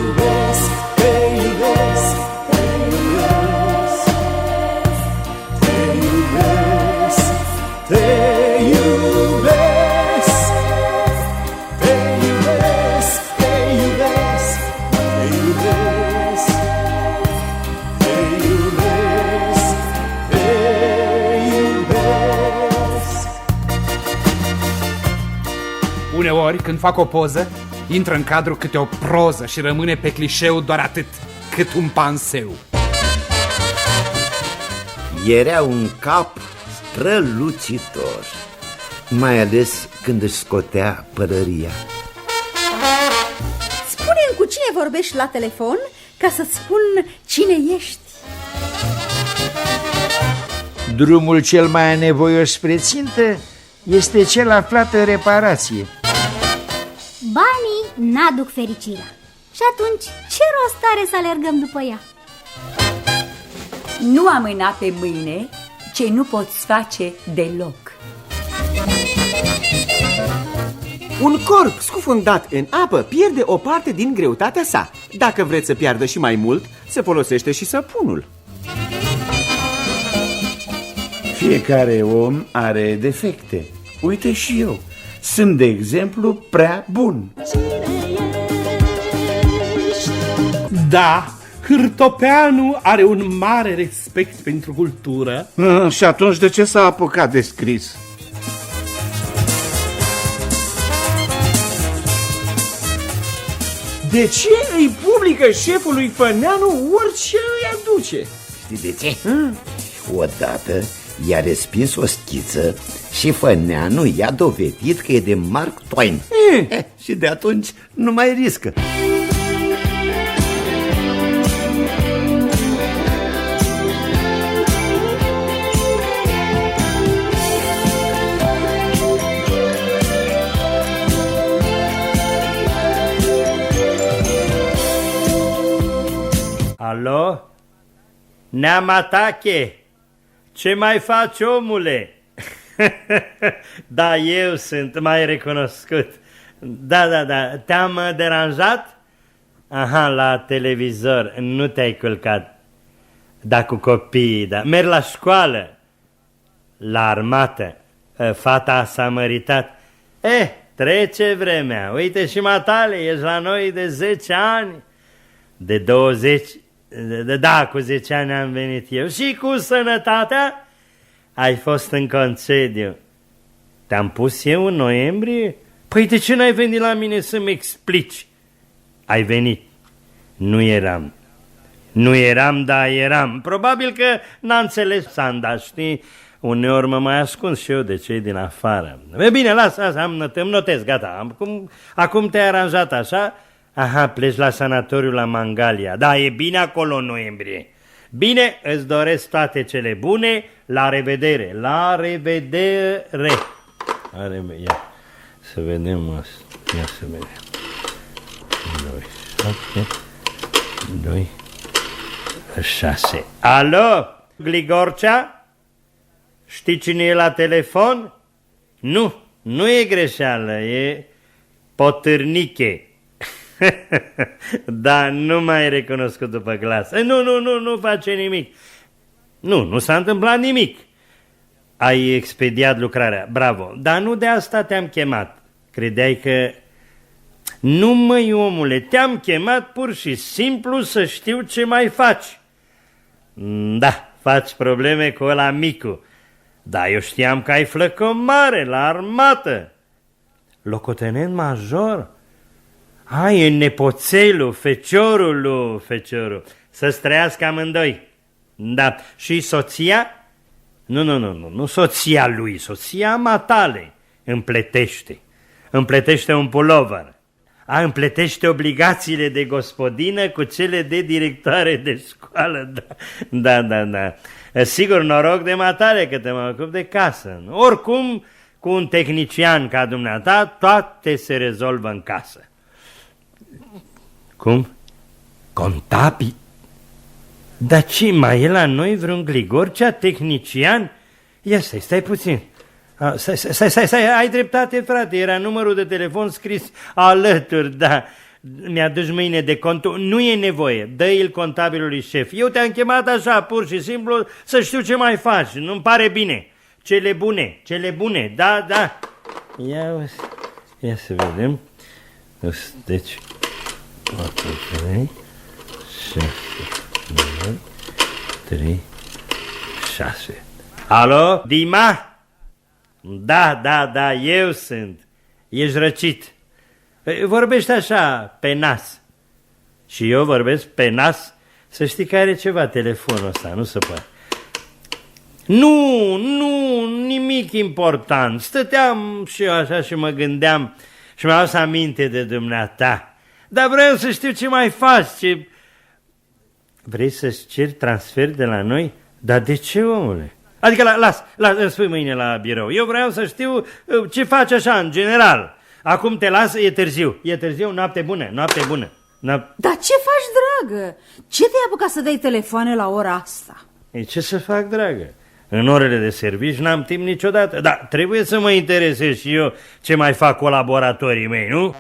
iubesc, te iubesc, te iubesc. Te iubesc, te iubesc. Te iubesc, te iubesc, te iubesc. Te iubesc, te iubesc. Uneori, când fac o poză, intră în cadru câte o proză și rămâne pe clișeu doar atât, cât un panseu. Era un cap strălucitor, mai ales când își scotea părăria. Spune-mi cu cine vorbești la telefon ca să-ți spun cine ești. Drumul cel mai anevoios spre țintă este cel aflat în reparație. Banii n-aduc fericirea. Și atunci, ce rost are să alergăm după ea? Nu amâna pe mâine ce nu poți face deloc. Un corp scufundat în apă pierde o parte din greutatea sa. Dacă vreți să piardă și mai mult, se folosește și săpunul. Fiecare om are defecte. Uite și eu. Sunt, de exemplu, prea bun. Da, Hârtopeanu are un mare respect pentru cultură. Și atunci de ce s-a apucat de scris? De ce îi publică șefului Făneanu orice îi aduce? Știi de ce? Odată i-a respins o schiță și Făneanu i-a dovedit că e de Mark Twain. Și de atunci nu mai riscă. Alo? Neamatache, ce mai faci, omule? Da, eu sunt mai recunoscut. Da, te-am deranjat? Aha, la televizor, nu te-ai culcat. Da, cu copiii, da. Merg la școală. La armată. Fata s-a măritat. Trece vremea. Uite și matale, ești la noi de 10 ani. De 20... Da, cu 10 ani am venit eu. Și cu sănătatea? Ai fost în concediu. Te-am pus eu în noiembrie? Păi de ce n-ai venit la mine să-mi explici? Ai venit. Nu eram, dar eram. Probabil că n-a înțeles Sanda, știi? Uneori mă mai ascund și eu de cei din afară. Bine, lasă, îmi notez, gata. Acum te-ai aranjat așa? Aha, pleci la sanatoriu la Mangalia. Da, e bine acolo în noiembrie. Bine, îți doresc toate cele bune. La revedere. La revedere. Ia să vedem asta. Ia să vedem. 2, 6. Alo, Gligorcea? Știi cine e la telefon? Nu e greșeală, e Potârniche. Da, nu m-ai recunoscut după glas. Nu face nimic. Nu s-a întâmplat nimic. Ai expediat lucrarea, bravo. Dar nu de asta te-am chemat. Credeai că... Nu, măi, omule, te-am chemat pur și simplu să știu ce mai faci. Da, faci probleme cu ăla micu. Da, eu știam că ai flăcău mare la armată. Locotenent major? Ai, în nepoțelul, feciorul. Să-ți trăiască amândoi. Da, și soția? Nu, soția lui, soția matale. Împletește un pulover. Împletește obligațiile de gospodină cu cele de directoare de școală. Da. Sigur, noroc de matale că te mă ocup de casă. Oricum, cu un tehnician ca dumneata, toate se rezolvă în casă. Cum? Contabil? Dar ce, mai e la noi vreun Gligorcea tehnician? Ia stai puțin. Stai, ai dreptate, frate, era numărul de telefon scris alături, da. Mi-aduci mâine de cont. Nu e nevoie, dă-i-l contabilului șef. Eu te-am chemat așa, pur și simplu, să știu ce mai faci. Nu-mi pare bine. Cele bune, da. Ia să vedem. Deci 4, 3, 6, 9, 3, 6. Alo, Dima? Da, eu sunt. Ești răcit. Vorbește așa, pe nas. Și eu vorbesc pe nas. Să știi că are ceva telefonul ăsta, nu se poate. Nu, nimic important. Stăteam și eu așa și mă gândeam și mi-am adus aminte de dumneata. Dar vreau să știu ce mai faci, Vrei să-ți ceri transfer de la noi? Dar de ce, omule? Adică las, spui mâine la birou. Eu vreau să știu ce faci așa, în general. Acum te las, e târziu, noapte bună. Dar ce faci, dragă? Ce te-ai apucat să dai telefoane la ora asta? E, ce să fac, dragă? În orele de servici n-am timp niciodată. Dar trebuie să mă interesez și eu ce mai fac colaboratorii mei, nu?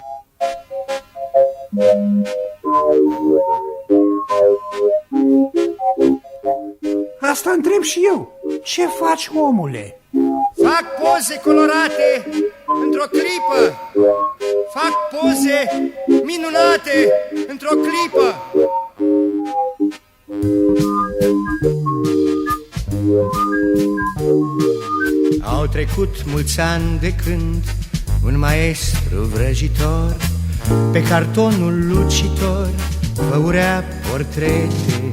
Asta întreb și eu. Ce faci, omule? Fac poze colorate într-o clipă. Fac poze minunate într-o clipă. Au trecut mulți ani de când un maestru vrăjitor pe cartonul lucitor făurea portrete.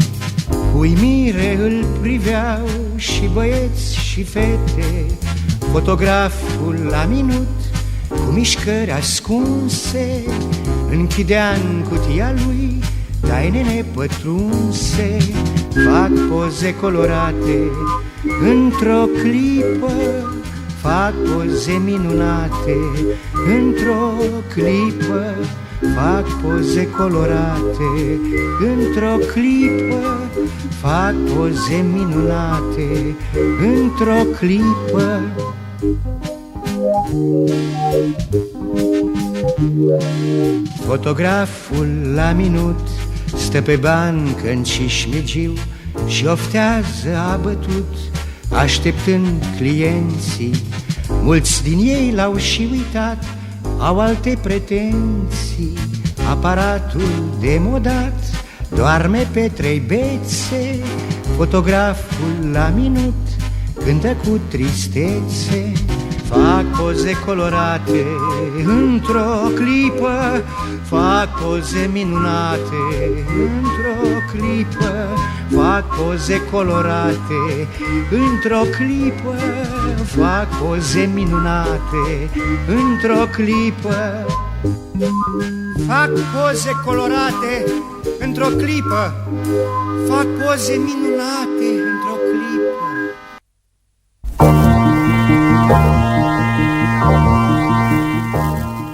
Cu uimire îl priveau și băieți și fete. Fotograful la minut, cu mișcări ascunse, închidea în cutia lui taine nepătrunse. Fac poze colorate într-o clipă, fac poze minunate într-o clipă, fac poze colorate într-o clipă, fac poze minunate într-o clipă. Fotograful la minut stă pe bancă în Cismigiu și oftează abătut, așteptând clienții. Mulți din ei l-au și uitat, au alte pretenții. Aparatul demodat doarme pe 3 bețe. Fotograful la minut cântă cu tristețe. Fac poze colorate într-o clipă, fac poze minunate într-o clipă, fac poze colorate într-o clipă, fac poze minunate într-o clipă. Fac poze colorate într-o clipă, fac poze minunate într-o clipă.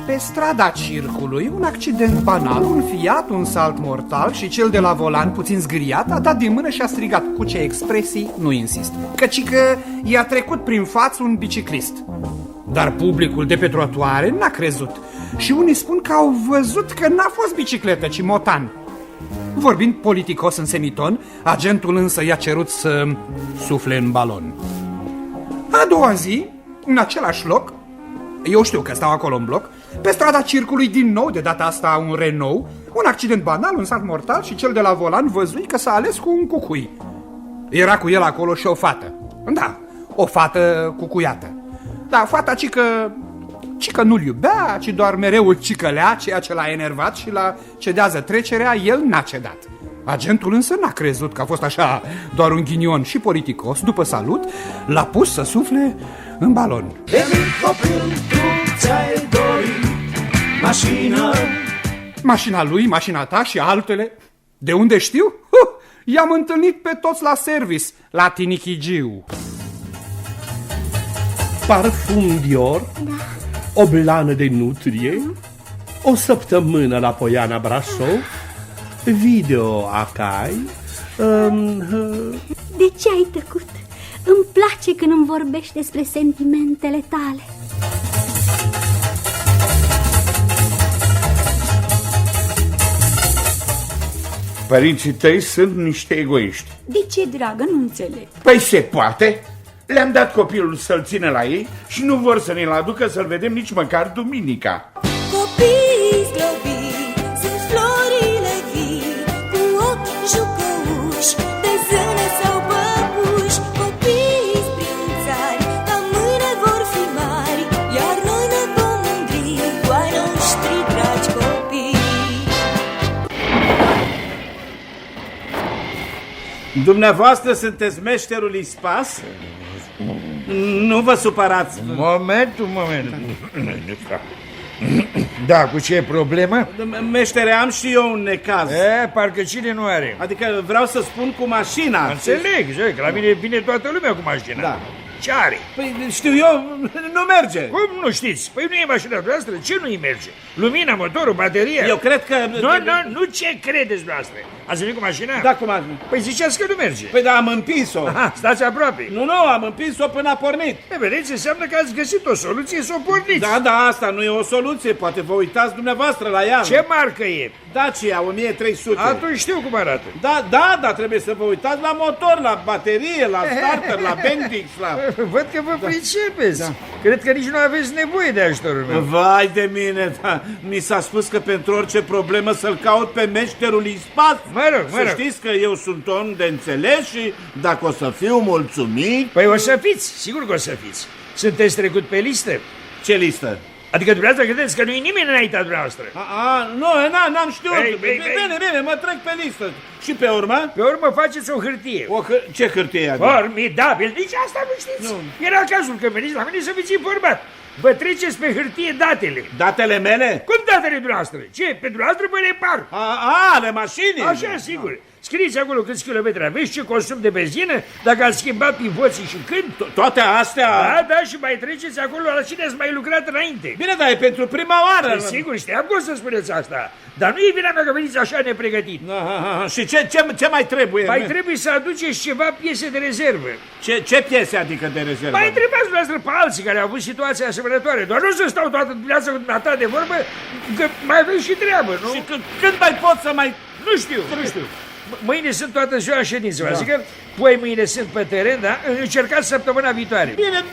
Pe strada Circului, un accident banal, un Fiat, un salt mortal și cel de la volan, puțin zgâriat, a dat din mână și a strigat. Cu ce expresii, nu insist, căci că i-a trecut prin față un biciclist. Dar publicul de pe trotuare n-a crezut și unii spun că au văzut că n-a fost bicicletă, ci motan. Vorbind politicos în semiton, agentul însă i-a cerut să sufle în balon. A doua zi, în același loc, eu știu că stau acolo în bloc, pe strada Circului din nou, de data asta un Renault, un accident banal, un salt mortal și cel de la volan văzui că s-a ales cu un cucui. Era cu el acolo și o fată. Da, o fată cucuiată. Da, fata cică nu-l iubea, ci doar mereu îl cicălea, ceea ce l-a enervat și la cedează trecerea, el n-a cedat. Agentul însă n-a crezut că a fost așa doar un ghinion și politicos. După salut, l-a pus să sufle în balon. De mic copil tu ți-ai dorit mașină. Mașina lui, mașina ta și altele. De unde știu? I-am întâlnit pe toți la service, la Tinichigiu. Parfum Dior, o blană de nutrie, o săptămână la Poiana Brașov, video Acai. De ce ai tăcut? Îmi place când îmi vorbești despre sentimentele tale. Părinții tăi sunt niște egoiști. De ce, dragă? Nu înțeleg. Păi se poate. Le-am dat copilul să-l țină la ei și nu vor să ne-l aducă să-l vedem nici măcar duminica. Copiii slăbii sunt florile vii, cu ochi jucăuși, de zâne sau păpuși. Copiii sprințari, ca mâine vor fi mari, iar noi ne vom mândri cu ai noștri dragi copii. Dumneavoastră sunteți meșterul Ispas? Nu vă supărați. Momentul. Da, cu ce problemă? Meștere, am și eu un necaz. Parcă cine nu are? Adică vreau să spun cu mașina. Înțeleg, că la mine vine toată lumea cu mașina. Da. Ce are? Păi știu eu, nu merge. Cum nu știți? Păi nu e mașina voastră, ce nu-i merge? Lumina, motorul, bateria? Eu cred că... Nu ce credeți voastră? Ați venit cu mașina? Da, cu mașina. Păi ziceați că nu merge. Păi da, am împins-o. Aha, stați aproape. Nu, am împins-o până a pornit. Vedeți, înseamnă că ați găsit o soluție să o porniți. Da, asta nu e o soluție, poate vă uitați dumneavoastră la ea. Ce marcă e? Dacia 1300. Atunci știu cum arată. Da, trebuie să vă uitați la motor, la baterie, la starter, la Bendix, la... Văd că vă pricepeți. Da. Cred că nici nu aveți nevoie de ajutorul meu. Vai de mine, da. Mi s-a spus că pentru orice problemă să-l caut pe meșterul Ispas. Mă rog. Să știți că eu sunt om de înțeles și dacă o să fiu mulțumit... Păi o să fiți, sigur că o să fiți. Sunteți trecut pe listă? Ce listă? Adică dumneavoastră credeți că nu e nimeni înaintea dumneavoastră? Nu, n-am știut. Bine, mă trec pe listă. Și pe urmă? Pe urmă faceți o hârtie. Ce hârtie? Formidabil, nici asta nu știți. Nu. Era cazul că veniți la mine să fiți informat. Vă treceți pe hârtie datele. Datele mele? Cum datele dumneavoastră? Ce? Pe dumneavoastră vă repar. Ale mașinii? Așa, sigur. Scrieți acolo câți kilometri aveți, ce consum de benzină, dacă ați schimbat pivoții și când. Toate astea? Da, și mai treceți acolo la cine ați mai lucrat înainte. Bine, dar e pentru prima oară. Sigur, știam că o să spuneți asta. Dar nu e vina mea că veniți așa nepregătit. Și ce mai trebuie? Mai trebuie să aduceți ceva piese de rezervă. Ce piese adică de rezervă? Mai întrebați dumneavoastră pe alții care au avut situații asemănătoare. Doar nu să stau toată dimineața cu dumneata de vorbă, că mai aveți și treabă, nu? Și când mai pot să mai... Nu știu. Mâine sunt toată ziua în ședință, adică poi mâine sunt pe teren, da? Încercați săptămâna viitoare. Bine,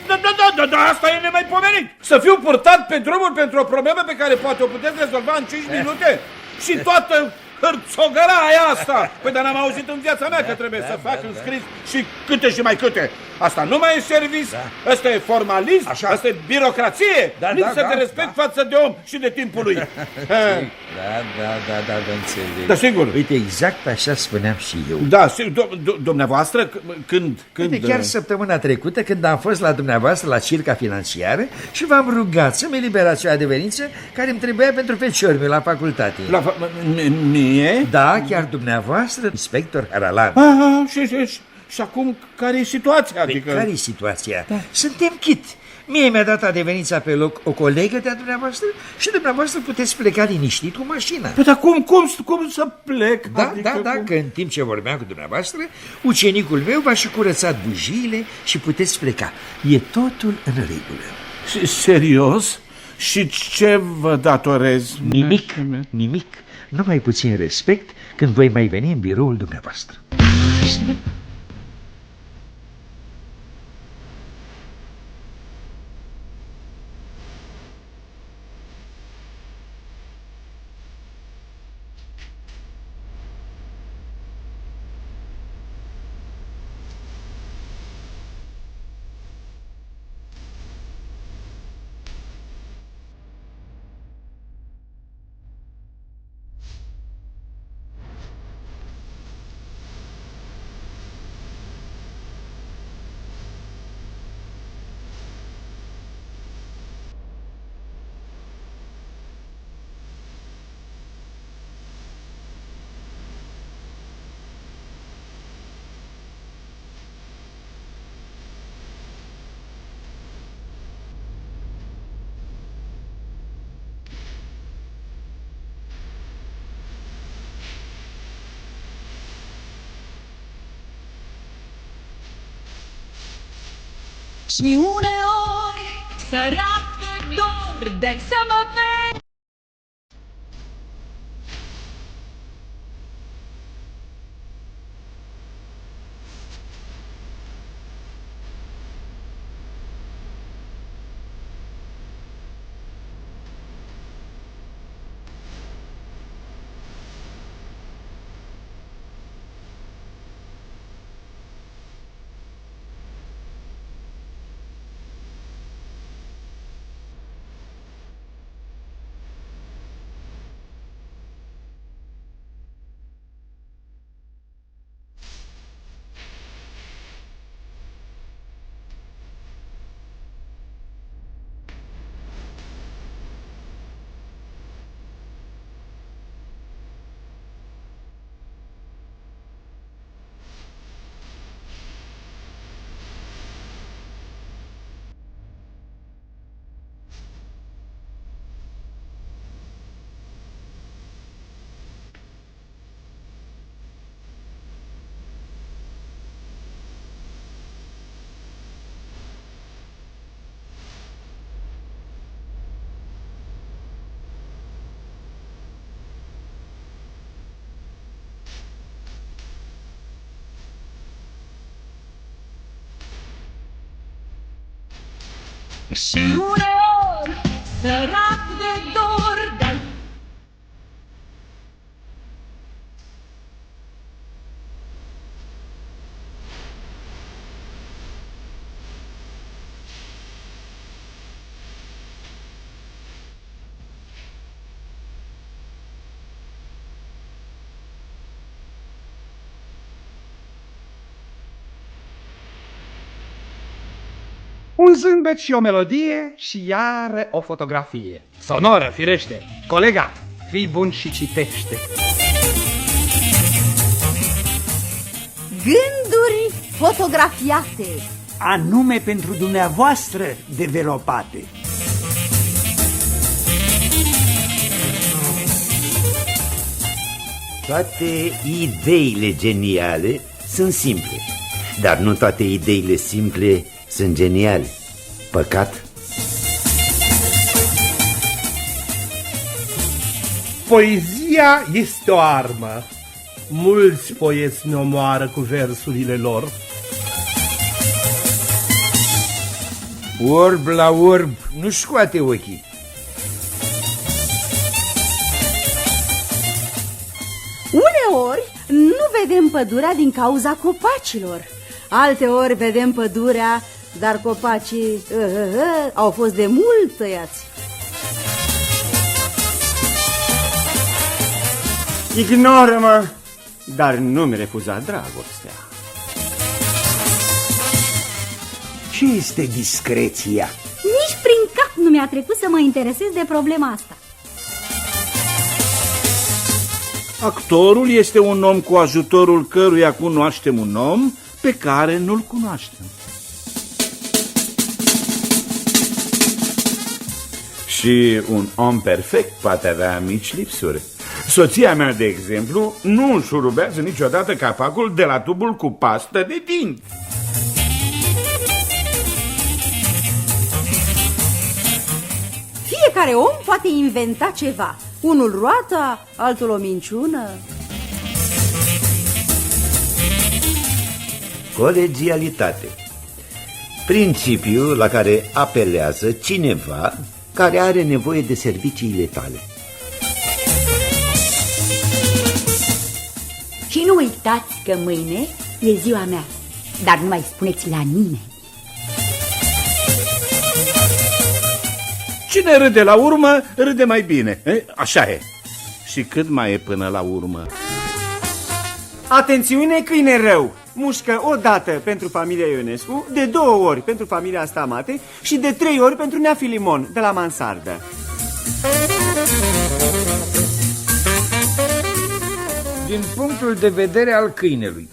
da, asta e nemaipomenit. Să fiu purtat pe drumuri pentru o problemă pe care poate o puteți rezolva în 5 minute și toată hârțogăra aia asta. Păi dar n-am auzit în viața mea că trebuie să fac în scris și câte și mai câte. Asta nu mai e service, asta e formalism, asta e birocrație, lipsă de respect față de om și de timpul lui. Da, vă înțeleg. Da, sigur. Uite, exact așa spuneam și eu. Da, dumneavoastră, când... Uite, chiar săptămâna trecută, când am fost la dumneavoastră la Circa Financiară și v-am rugat să-mi eliberați o adeverință care îmi trebuia pentru feciorul meu la facultate. Mie? Da, chiar dumneavoastră, inspector Haralan. Și acum, care e situația? Adică... Care e situația? Da. Suntem chit. Mie mi-a dat adeverința pe loc o colegă de-a dumneavoastră și dumneavoastră puteți pleca liniștit cu mașina. Păi dar cum să plec? Da, că în timp ce vorbeam cu dumneavoastră, ucenicul meu v-a și curățat bujiile și puteți pleca. E totul în regulă. Serios? Și ce vă datorez? Nimic. Numai puțin respect când voi mai veni în biroul dumneavoastră. Și uneori sărac de dor de să mă vezi. Și uneori, sărac de dor, dar Un zâmbet și o melodie și iară o fotografie. Sonoră, firește. Colega, fii bun și citește. Gânduri fotografiate. Anume pentru dumneavoastră developate. Toate ideile geniale sunt simple, dar nu toate ideile simple sunt geniale. Păcat. Poezia este o armă. Mulți poeți ne omoară cu versurile lor. Orb la orb nu scoate ochii. Uneori nu vedem pădurea din cauza copacilor. Alteori vedem pădurea, dar copacii au fost de mult tăiați. Ignoră-mă, dar nu-mi refuza dragostea. Ce este discreția? Nici prin cap nu mi-a trecut să mă interesez de problema asta. Actorul este un om cu ajutorul căruia cunoaștem un om pe care nu-l cunoaștem. Și un om perfect poate avea mici lipsuri. Soția mea, de exemplu, nu înșurubează niciodată capacul de la tubul cu pastă de dinți. Fiecare om poate inventa ceva. Unul roata, altul o minciună. Colegialitate. Principiul la care apelează cineva care are nevoie de serviciile tale. Și nu uitați că mâine e ziua mea, dar nu mai spuneți la nimeni. Cine râde la urmă, râde mai bine. Așa e. Și cât mai e până la urmă? Atențiune, câine rău! Mușcă o dată pentru familia Ionescu, de 2 ori pentru familia Stamate și de 3 ori pentru nea Filimon, de la mansardă. Din punctul de vedere al câinelui,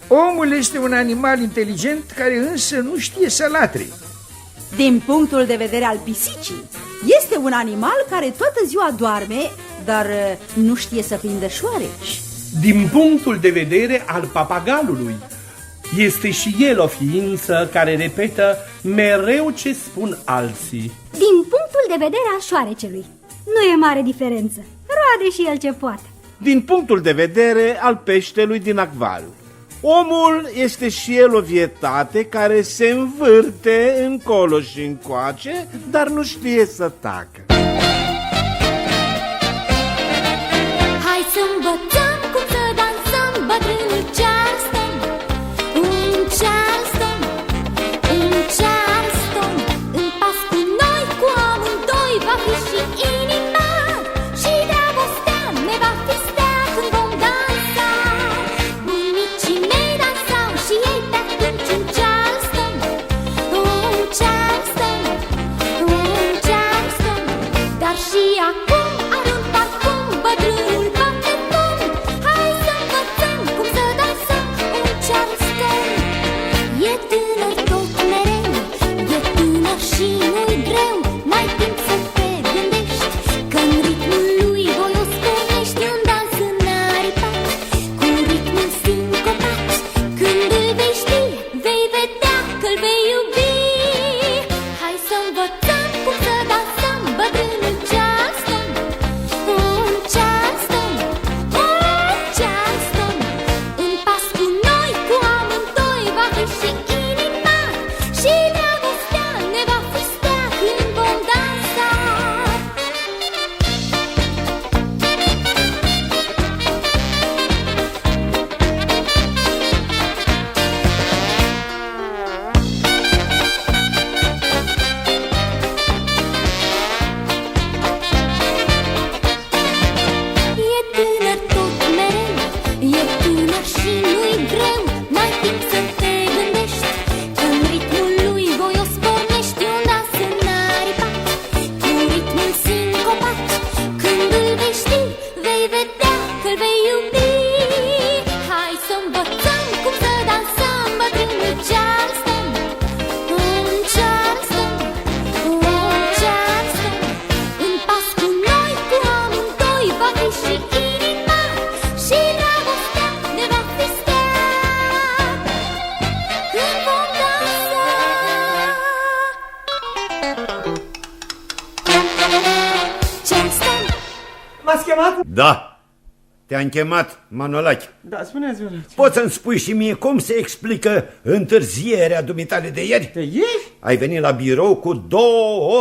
omul este un animal inteligent care însă nu știe să latre. Din punctul de vedere al pisicii, este un animal care toată ziua doarme, dar nu știe să prindă șoareci. Din punctul de vedere al papagalului, este și el o ființă care repetă mereu ce spun alții. Din punctul de vedere al șoarecelui, nu e mare diferență. Roade și el ce poate. Din punctul de vedere al peștelui din acvariu, omul este și el o vietate care se învârte încolo și încoace, dar nu știe să tacă. Hai să învățăm cum să dansăm bătrânul Charleston. Un Charleston, un Charleston. În pas cu noi, cu amândoi, va fi și inima. Și dragostea ne va fi stea când vom dansa. Bunicii mei dansau și ei pe atunci un Charleston. Un Charleston, un Charleston. chemat? Da, te-am chemat, Manolache. Da, spuneți-vă. Poți să-mi spui și mie cum se explică întârzierea dumitale de ieri? De ieri? Ai venit la birou cu 2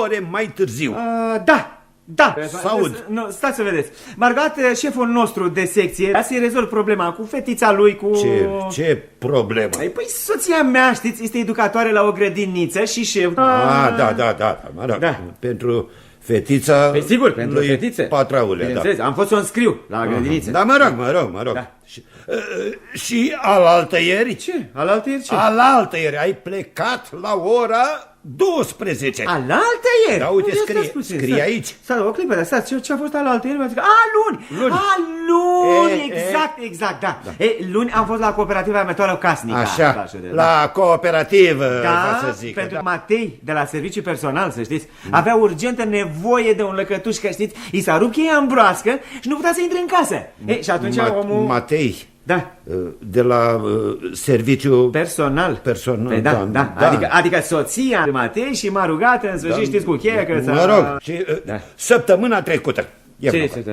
ore mai târziu. Da. Da, S-aud. Nu, stați să vedeți. M-a rugat șeful nostru de secție să-i rezolv problema cu fetița lui, cu... Ce problemă? Păi soția mea, știți, este educatoare la o grădiniță și șef... Da, mă rog, pentru fetița... Păi sigur, pentru fetițe. Patraule, da. Am fost să o înscriu la grădiniță. Da, mă rog. Da. Și alaltăieri? Ce? Alaltăieri ce? Alaltăieri, ai plecat la ora 12. Alaltăieri? Da, uite, scrie aici. Stai, o clipă, stați, ce a fost alaltăieri? Luni! Luni, exact, da. Luni am fost la cooperativa Metoară Casnică. Așa, la cooperativă, să zic. Pentru Matei, de la serviciu personal, să știți, avea urgentă nevoie de un lăcătuș, că știți, i s-a rupt cheia în broască și nu putea să intre în casă. Și atunci omul... Matei. Da. De la serviciu personal. Păi da. Adică soția de Matei și m-a rugat în sfârșit, știți, cu cheia că mă rog, și săptămâna trecută.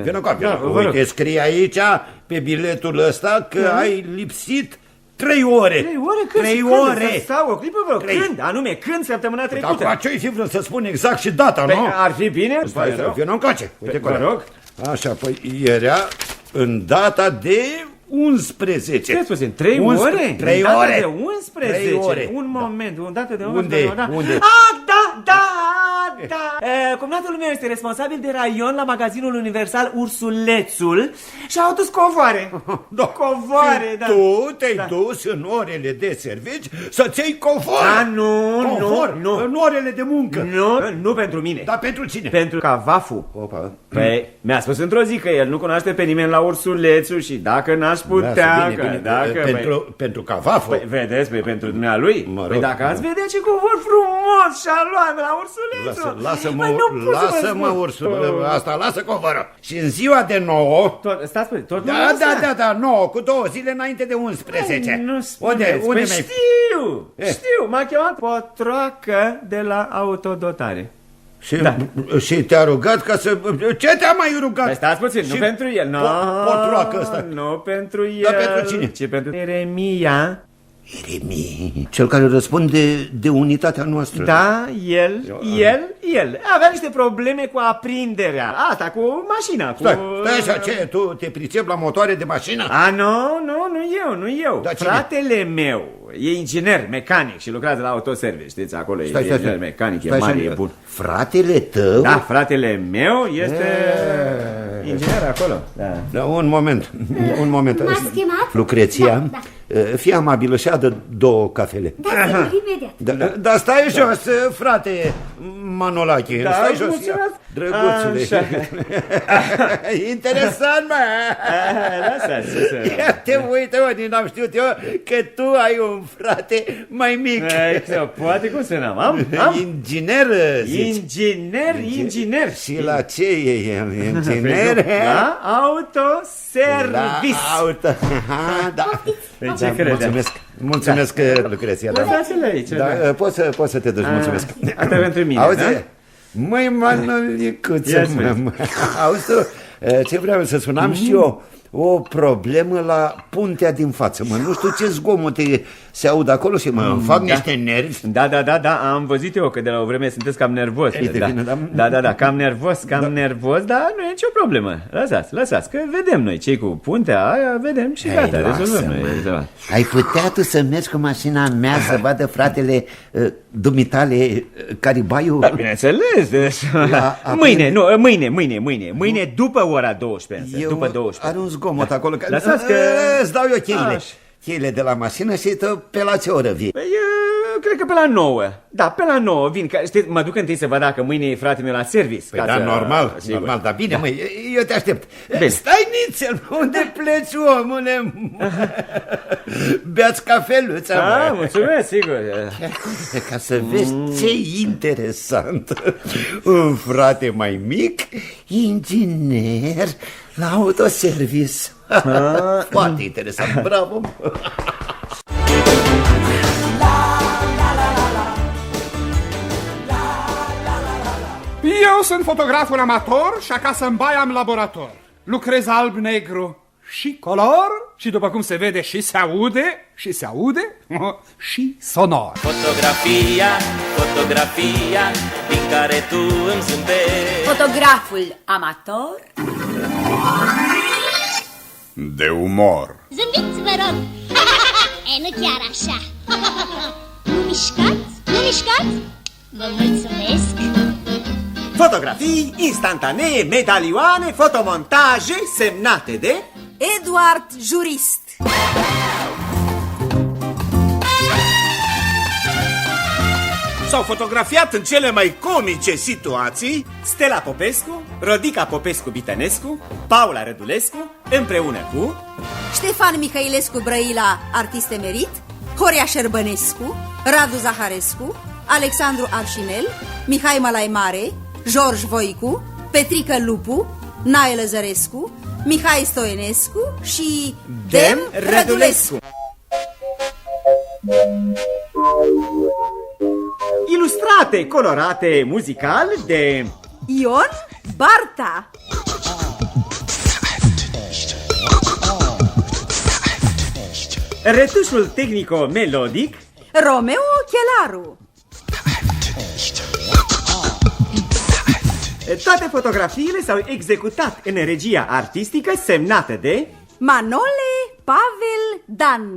Vină cu uite, scrie aici pe biletul ăsta că ai lipsit 3 ore. 3 ore? 3 ore. Stau o clipă, vă. Când? Anume, când săptămâna trecută? Dar ce-i fi vrut să spun exact și data, nu? Ar fi bine? Vină încoace. Uite, vă rog. Așa, păi era în data de 11. Ce puțin? 3 ore? 3 ore. De 11. 3 ore. Un moment, o dată de 11. Unde? Da. Cumnatul meu este responsabil de raion la magazinul universal Ursulețul și a adus covoare. Covoare, da. Tu te-ai dus în orele de servici să-ți iei covor. Nu. În orele de muncă. Nu pentru mine. Dar pentru cine? Pentru Cavafu. Păi, mi-a spus într-o zi că el nu cunoaște pe nimeni la Ursulețul și dacă n-aș putea... Pentru Cavafu? Păi, vedeți, pentru dumnealui? Păi dacă ați vedea ce covor frumos și-a luat la Ursulețul. Lasă-mă, ursul, asta, lasă covoră. Și în ziua de 9... Stați, tot Da, 9, cu 2 zile înainte de 11. Nu spuneți, unde știu, m-a chemat Potroacă de la autodotare. Și te-a rugat ca să... Ce te-a mai rugat? Păi stați puțin, nu pentru el. Potroacă ăsta. Nu pentru el. Dar pentru cine? Ci pentru Ieremia. Cel care răspunde de unitatea noastră. Da, el. Avea niște probleme cu aprinderea. Asta, cu mașina. Stai așa, ce? Tu te pricepi la motoare de mașină? Nu eu. Fratele meu e inginer mecanic și lucrează la autoservice. Știți, acolo e inginer mecanic, e mare, e bun. Fratele tău? Da, fratele meu este inginer acolo. Da, un moment. M-ați chemat? Lucreția, fii amabilă și adă 2 cafele. Da, imediat. Dar stai jos, frate Manolache. Stai jos, drăguțule. Interesant, mă. Ia te uite, mă, n-am știut eu că tu ai un frate mai mic. Poate cum se n-am? Am? Inginer, zici? Inginer. Și la ce e el? Inginer? La autoservice. Da, mulțumesc, Lucreția. Lăsați-l aici. Poți să te duci, mulțumesc. Asta pentru mine, auzi? Da? Măi, Manolicuță, auzi tu, ce vreau să spun, am și eu o problemă la puntea din față, mă, nu știu ce zgomote se aud acolo și mă fac niște nervi. Da, am văzut eu că de la o vreme sunteți cam nervos. Da, cam nervos, dar nu e nicio problemă. Lăsați, că vedem noi ce-i cu puntea aia, vedem și gata, rezolvăm noi. Ai putea tu să mergi cu mașina mea să vadă fratele dumitale Caribaiu? Da, bineînțeles. Mâine după ora 12. După 12. Are un zgomot acolo. Lăsați că îți dau eu cheile. Cheile de la mașină și pe la ce oră vii? Păi, cred că pe la 9. Da, pe la 9 vin. Știți, mă duc întâi să văd dacă mâine e fratele meu la service. Păi da, normal, dar bine, măi, eu te aștept. Bine. Stai nițel, unde pleci, omule? Beați cafeluța, mă. Mulțumesc, sigur. Ca să vezi ce interesant. Un frate mai mic, inginer la autoservice. Foarte interesant, bravo. Eu sunt fotograful amator și acasă în baie am laborator. lucrez alb-negru și color și după cum se vede și se aude, și sonor. Fotografia din care tu îmi zâmbești. Fotograful amator. De umor. Zâmbiți, vă rog! Nu chiar așa! Nu mișcați? Vă mulțumesc! Fotografii instantanee, medalioane, fotomontaje semnate de Eduard Jurist. S-au fotografiat în cele mai comice situații Stella Popescu, Rodica Popescu-Bitănescu, Paula Rădulescu, împreună cu Ștefan Mihailescu Brăila, artist emerit, Horia Șerbănescu, Radu Zaharescu, Alexandru Arșinel, Mihai Malaimare, George Voicu, Petrică Lupu, Nae Lăzărescu, Mihai Stoenescu și Dem Rădulescu. Ilustrate, colorate, muzical de Ion Barta. retușul tehnico-melodic Romeo Chelaru. Toate fotografiile s-au executat în regia artistică semnată de Manole Pavel Dan.